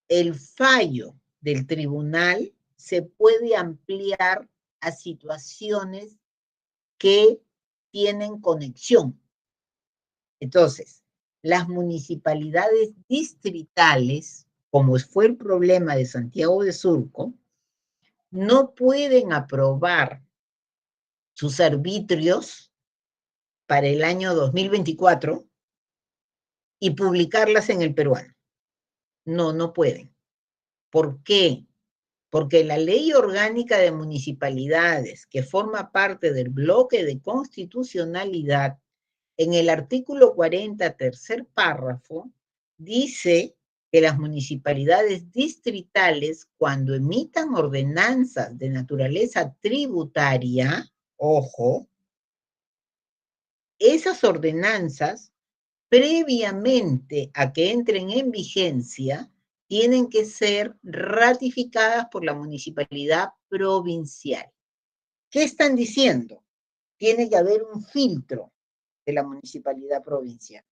S1: el fallo del tribunal se puede ampliar a situaciones que tienen conexión. Entonces, las municipalidades distritales, como fue el problema de Santiago de Surco, no pueden aprobar sus arbitrios para el año 2024 y publicarlas en el peruano. No, no pueden. ¿Por qué? Porque la Ley Orgánica de Municipalidades, que forma parte del bloque de constitucionalidad, en el artículo 40, tercer párrafo, dice que las municipalidades distritales, cuando emitan ordenanzas de naturaleza tributaria, ojo, esas ordenanzas, previamente a que entren en vigencia, tienen que ser ratificadas por la municipalidad provincial. ¿Qué están diciendo? Tiene que haber un filtro de la municipalidad provincial.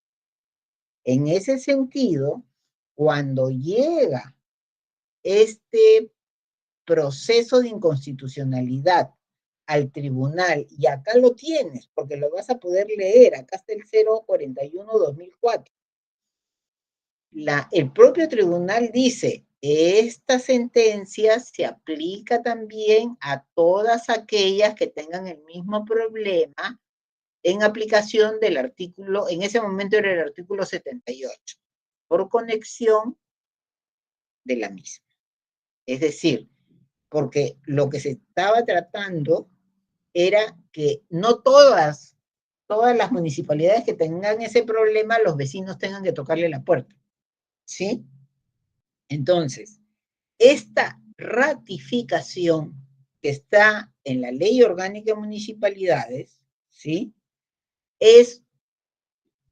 S1: En ese sentido, cuando llega este proceso de inconstitucionalidad al tribunal, y acá lo tienes, porque lo vas a poder leer, acá está el 041-2004. El propio tribunal dice, esta sentencia se aplica también a todas aquellas que tengan el mismo problema en aplicación del artículo, en ese momento era el artículo 78, por conexión de la misma. Es decir, porque lo que se estaba tratando era que no todas las municipalidades que tengan ese problema, los vecinos tengan que tocarle la puerta, ¿sí? Entonces, esta ratificación que está en la Ley Orgánica de Municipalidades, ¿sí?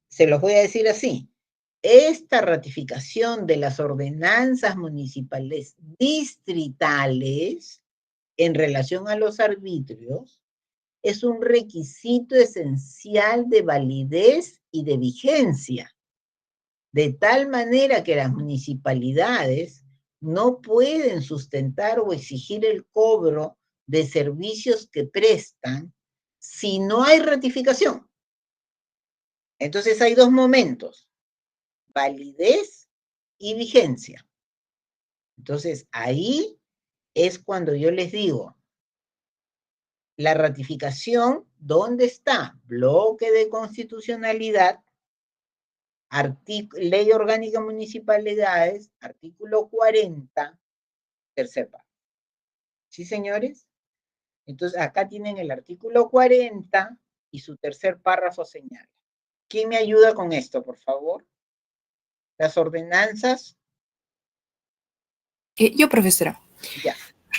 S1: Se los voy a decir así, esta ratificación de las ordenanzas municipales distritales en relación a los arbitrios es un requisito esencial de validez y de vigencia, de tal manera que las municipalidades no pueden sustentar o exigir el cobro de servicios que prestan si no hay ratificación. Entonces hay dos momentos, validez y vigencia. Entonces ahí es cuando yo les digo, la ratificación, ¿dónde está? Bloque de constitucionalidad, Ley Orgánica de Municipalidades, artículo 40, tercer párrafo. ¿Sí, señores? Entonces, acá tienen el artículo 40 y su tercer párrafo señala. ¿Quién me ayuda con esto, por favor? Las ordenanzas.
S8: Yo, profesora.
S1: Ya.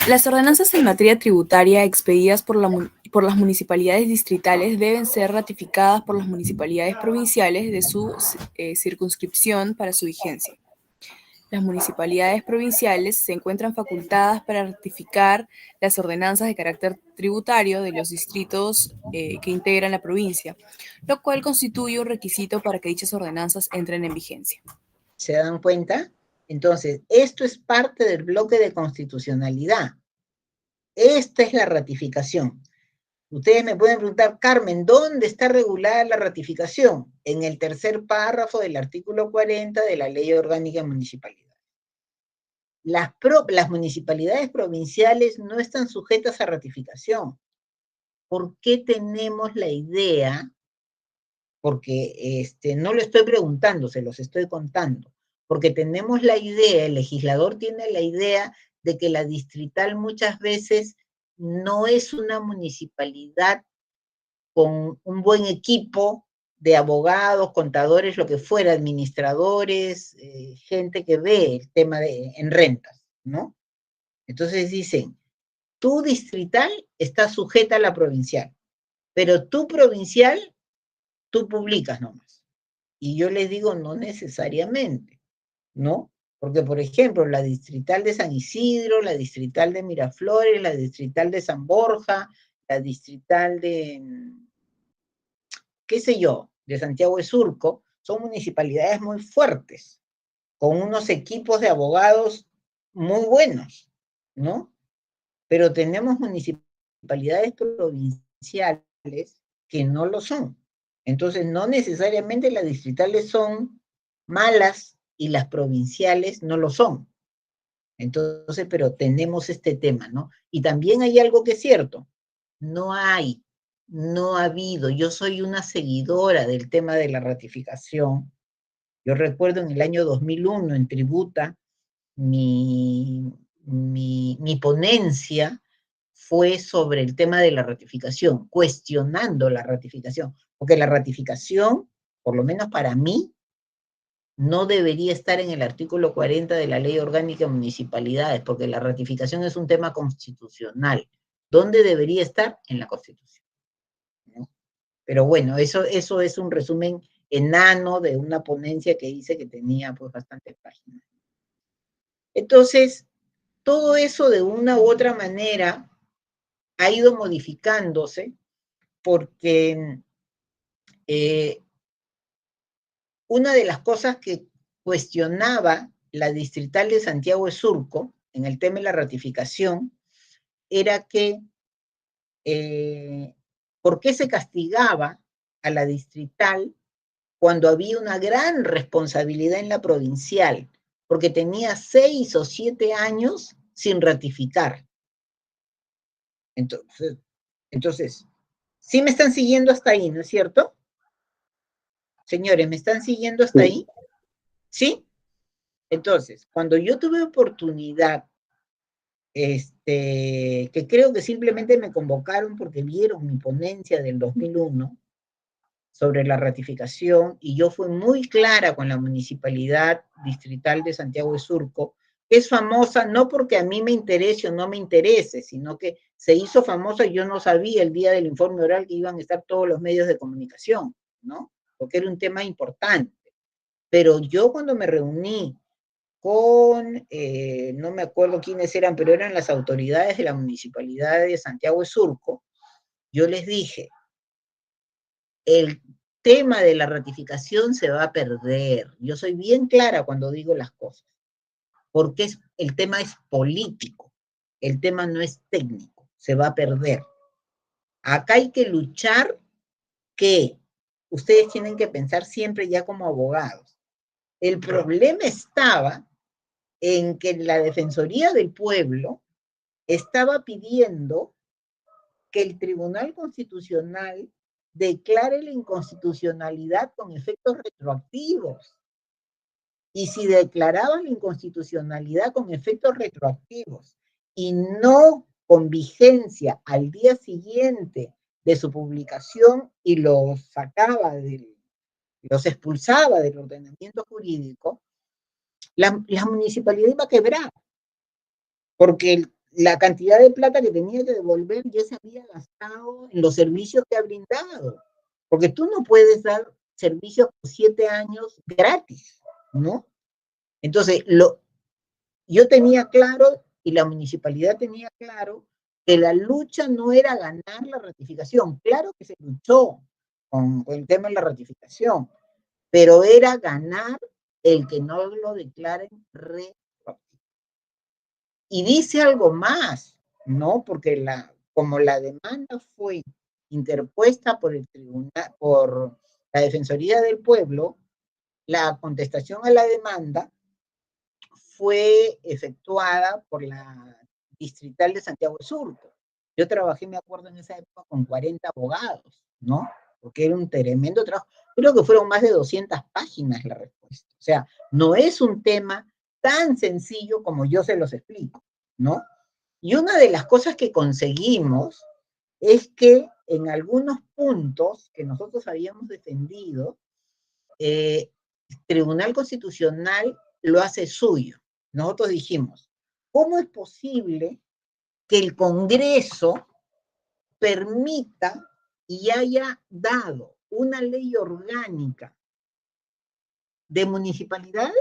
S8: Las ordenanzas en materia tributaria expedidas por las municipalidades distritales deben ser ratificadas por las municipalidades provinciales de su circunscripción para su vigencia. Las municipalidades provinciales se encuentran facultadas para ratificar las ordenanzas de carácter tributario de los distritos que integran la provincia, lo cual constituye un requisito para que dichas ordenanzas entren en vigencia.
S1: ¿Se dan cuenta? Entonces, esto es parte del bloque de constitucionalidad. Esta es la ratificación. Ustedes me pueden preguntar, Carmen, ¿dónde está regulada la ratificación? En el tercer párrafo del artículo 40 de la Ley Orgánica de Municipalidades. Las municipalidades provinciales no están sujetas a ratificación. ¿Por qué tenemos la idea? Porque no lo estoy preguntando, se los estoy contando. Porque tenemos la idea, el legislador tiene la idea de que la distrital muchas veces no es una municipalidad con un buen equipo de abogados, contadores, lo que fuera, administradores, gente que ve el tema en rentas, ¿no? Entonces dicen, tu distrital está sujeta a la provincial, pero tu provincial, tú publicas nomás. Y yo les digo, no necesariamente, ¿no? Porque, por ejemplo, la distrital de San Isidro, la distrital de Miraflores, la distrital de San Borja, la distrital de, qué sé yo, de Santiago de Surco, son municipalidades muy fuertes, con unos equipos de abogados muy buenos, ¿no? Pero tenemos municipalidades provinciales que no lo son. Entonces, no necesariamente las distritales son malas y las provinciales no lo son. Entonces, pero tenemos este tema, ¿no? Y también hay algo que es cierto, no ha habido, yo soy una seguidora del tema de la ratificación. Yo recuerdo en el año 2001 en Tributa, mi ponencia fue sobre el tema de la ratificación, cuestionando la ratificación, porque la ratificación, por lo menos para mí, no debería estar en el artículo 40 de la Ley Orgánica de Municipalidades, porque la ratificación es un tema constitucional. ¿Dónde debería estar? En la Constitución, ¿no? Pero bueno, eso es un resumen enano de una ponencia que hice que tenía pues bastantes páginas. Entonces, todo eso de una u otra manera ha ido modificándose porque una de las cosas que cuestionaba la distrital de Santiago de Surco en el tema de la ratificación era que ¿por qué se castigaba a la distrital cuando había una gran responsabilidad en la provincial? Porque tenía 6 o 7 años sin ratificar. Entonces, ¿sí me están siguiendo hasta ahí, no es cierto? Señores, ¿me están siguiendo hasta ahí? ¿Sí? Entonces, cuando yo tuve oportunidad, que creo que simplemente me convocaron porque vieron mi ponencia del 2001 sobre la ratificación, y yo fui muy clara con la Municipalidad Distrital de Santiago de Surco, que es famosa no porque a mí me interese o no me interese, sino que se hizo famosa y yo no sabía el día del informe oral que iban a estar todos los medios de comunicación, ¿no? Porque era un tema importante. Pero yo cuando me reuní con, no me acuerdo quiénes eran, pero eran las autoridades de la Municipalidad de Santiago de Surco, yo les dije, el tema de la ratificación se va a perder. Yo soy bien clara cuando digo las cosas, porque el tema es político, el tema no es técnico, se va a perder. Acá hay que luchar, que ustedes tienen que pensar siempre ya como abogados. El problema estaba en que la Defensoría del Pueblo estaba pidiendo que el Tribunal Constitucional declare la inconstitucionalidad con efectos retroactivos. Y si declaraban la inconstitucionalidad con efectos retroactivos y no con vigencia al día siguiente de su publicación y los expulsaba del ordenamiento jurídico, la municipalidad iba a quebrar, porque la cantidad de plata que tenía que devolver ya se había gastado en los servicios que ha brindado, porque tú no puedes dar servicios por 7 años gratis, ¿no? Entonces, yo tenía claro, y la municipalidad tenía claro, que la lucha no era ganar la ratificación. Claro que se luchó con el tema de la ratificación, pero era ganar el que no lo declaren retroactivo. Y dice algo más, ¿no? Porque como la demanda fue interpuesta por el tribunal, por la Defensoría del Pueblo, la contestación a la demanda fue efectuada por la Distrital de Santiago de Surco. Yo trabajé, me acuerdo, en esa época con 40 abogados, ¿no? Porque era un tremendo trabajo. Creo que fueron más de 200 páginas la respuesta. O sea, no es un tema tan sencillo como yo se los explico, ¿no? Y una de las cosas que conseguimos es que en algunos puntos que nosotros habíamos defendido, el Tribunal Constitucional lo hace suyo. Nosotros dijimos, ¿cómo es posible que el Congreso permita y haya dado una ley orgánica de municipalidades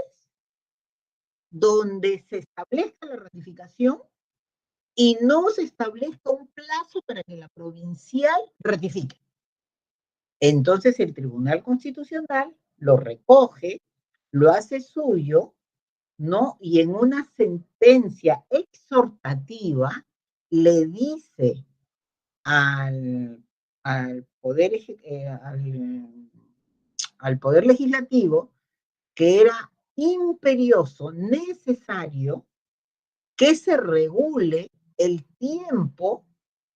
S1: donde se establezca la ratificación y no se establezca un plazo para que la provincial ratifique? Entonces el Tribunal Constitucional lo recoge, lo hace suyo, ¿no? Y en una sentencia exhortativa le dice al poder legislativo que era imperioso, necesario, que se regule el tiempo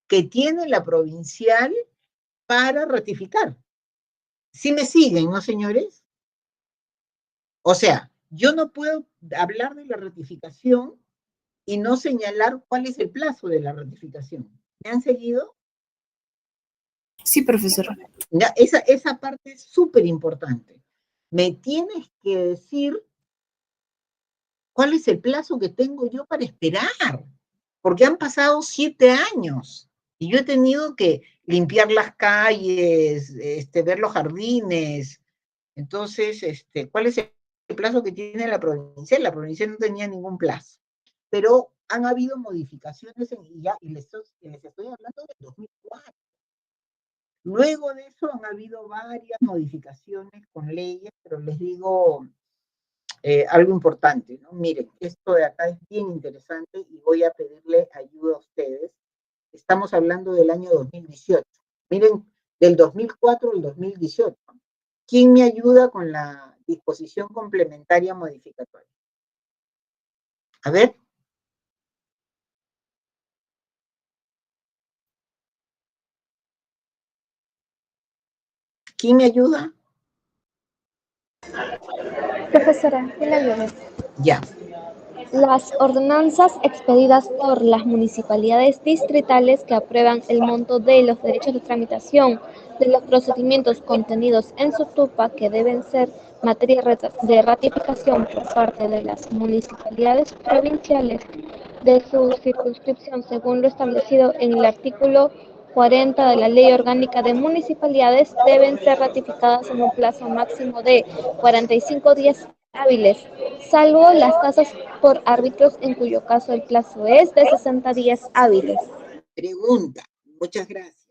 S1: que tiene la provincial para ratificar. ¿Sí me siguen, no, señores? O sea, yo no puedo hablar de la ratificación y no señalar cuál es el plazo de la ratificación. ¿Me han seguido?
S8: Sí, profesora.
S1: Ya, esa parte es súper importante. Me tienes que decir cuál es el plazo que tengo yo para esperar, porque han pasado 7 años y yo he tenido que limpiar las calles, ver los jardines. Entonces, ¿cuál es el plazo que tiene la provincia? La provincia no tenía ningún plazo, pero han habido modificaciones y les estoy hablando del 2004. Luego de eso han habido varias modificaciones con leyes, pero les digo algo importante, ¿no? Miren, esto de acá es bien interesante y voy a pedirle ayuda a ustedes, estamos hablando del año 2018. Miren, del 2004 al 2018. ¿Quién me ayuda con la disposición complementaria modificatoria? A ver. ¿Quién me ayuda?
S7: Profesora, yo la ayudo.
S1: Ya.
S7: Las ordenanzas expedidas por las municipalidades distritales que aprueban el monto de los derechos de tramitación de los procedimientos contenidos en su TUPA que deben ser materia de ratificación por parte de las municipalidades provinciales de su circunscripción según lo establecido en el artículo 40 de la Ley Orgánica de Municipalidades deben ser ratificadas en un plazo máximo de 45 días hábiles, salvo las tasas por árbitros, en cuyo caso el plazo es de 60 días hábiles.
S1: Pregunta, muchas gracias.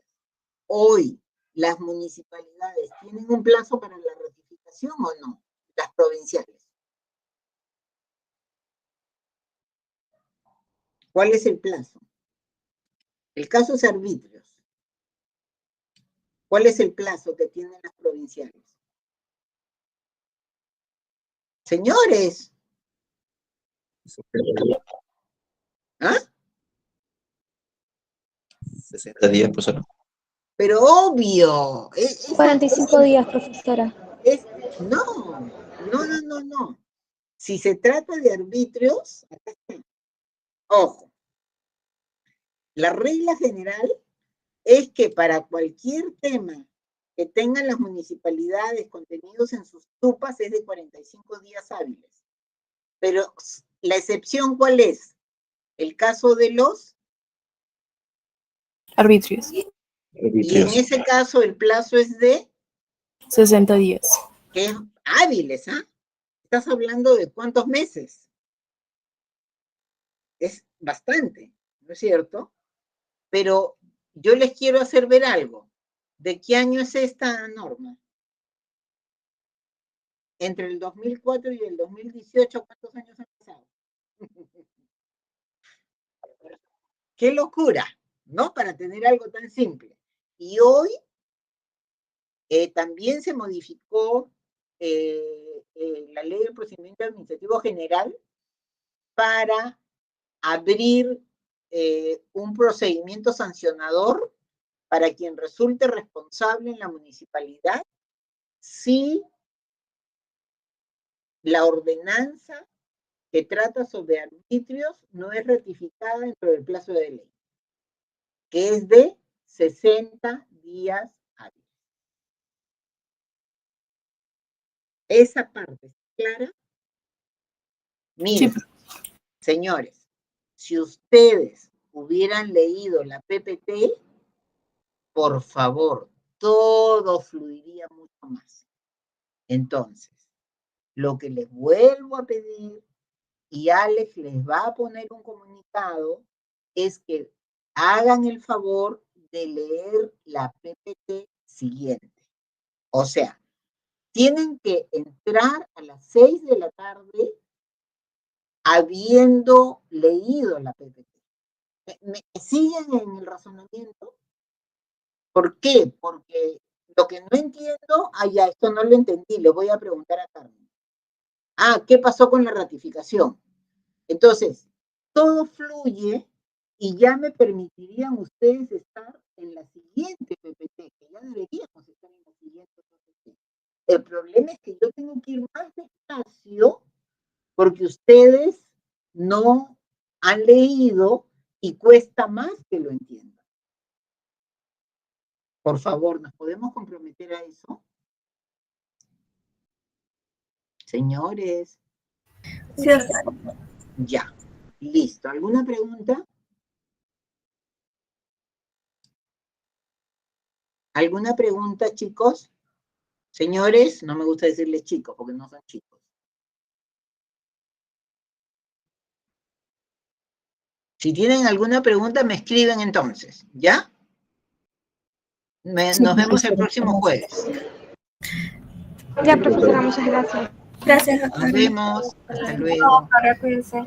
S1: Hoy, ¿las municipalidades tienen un plazo para la ratificación o no? Las provinciales. ¿Cuál es el plazo? El caso es arbitrios. ¿Cuál es el plazo que tienen las provinciales? Señores. ¿Ah?
S4: 60 días, profesora.
S1: Pero obvio.
S7: 45 días, profesora.
S1: No. Si se trata de arbitrios, acá está. Ojo. La regla general es que para cualquier tema que tengan las municipalidades contenidos en sus TUPAs es de 45 días hábiles. Pero la excepción, ¿cuál es? El caso de los
S8: arbitrios.
S1: Y en ese caso el plazo es de
S8: 60 días.
S1: Que es hábiles, ¿ah? Estás hablando de cuántos meses. Es bastante, ¿no es cierto? Pero yo les quiero hacer ver algo. ¿De qué año es esta norma? Entre el 2004 y el 2018, ¿cuántos años han pasado? ¡Qué locura! ¿No? Para tener algo tan simple. Y hoy también se modificó la ley del procedimiento administrativo general para abrir un procedimiento sancionador para quien resulte responsable en la municipalidad si la ordenanza que trata sobre arbitrios no es ratificada dentro del plazo de ley, que es de 60 días hábiles. Esa parte es clara. Miren, sí. Señores, si ustedes hubieran leído la PPT, por favor, todo fluiría mucho más. Entonces, lo que les vuelvo a pedir, y Alex les va a poner un comunicado, es que hagan el favor de leer la PPT siguiente. O sea, tienen que entrar a las 6 de la tarde habiendo leído la PPT. ¿Me siguen en el razonamiento? ¿Por qué? Porque lo que no entiendo, ya, esto no lo entendí, le voy a preguntar a Carmen. ¿Qué pasó con la ratificación? Entonces, todo fluye y ya me permitirían ustedes estar en la siguiente PPT, que ya deberíamos estar en la siguiente PPT. El problema es que yo tengo que ir más despacio porque ustedes no han leído y cuesta más que lo entiendan. Por favor, ¿nos podemos comprometer a eso? Señores.
S3: Sí,
S1: ya, listo. ¿Alguna pregunta? ¿Alguna pregunta, chicos? Señores, no me gusta decirles chicos porque no son chicos. Si tienen alguna pregunta, me escriben entonces, ¿ya? Nos vemos el próximo jueves.
S7: Ya, profesora, muchas gracias.
S3: Gracias, doctora.
S1: Nos vemos. Hasta luego.
S3: Cuídense.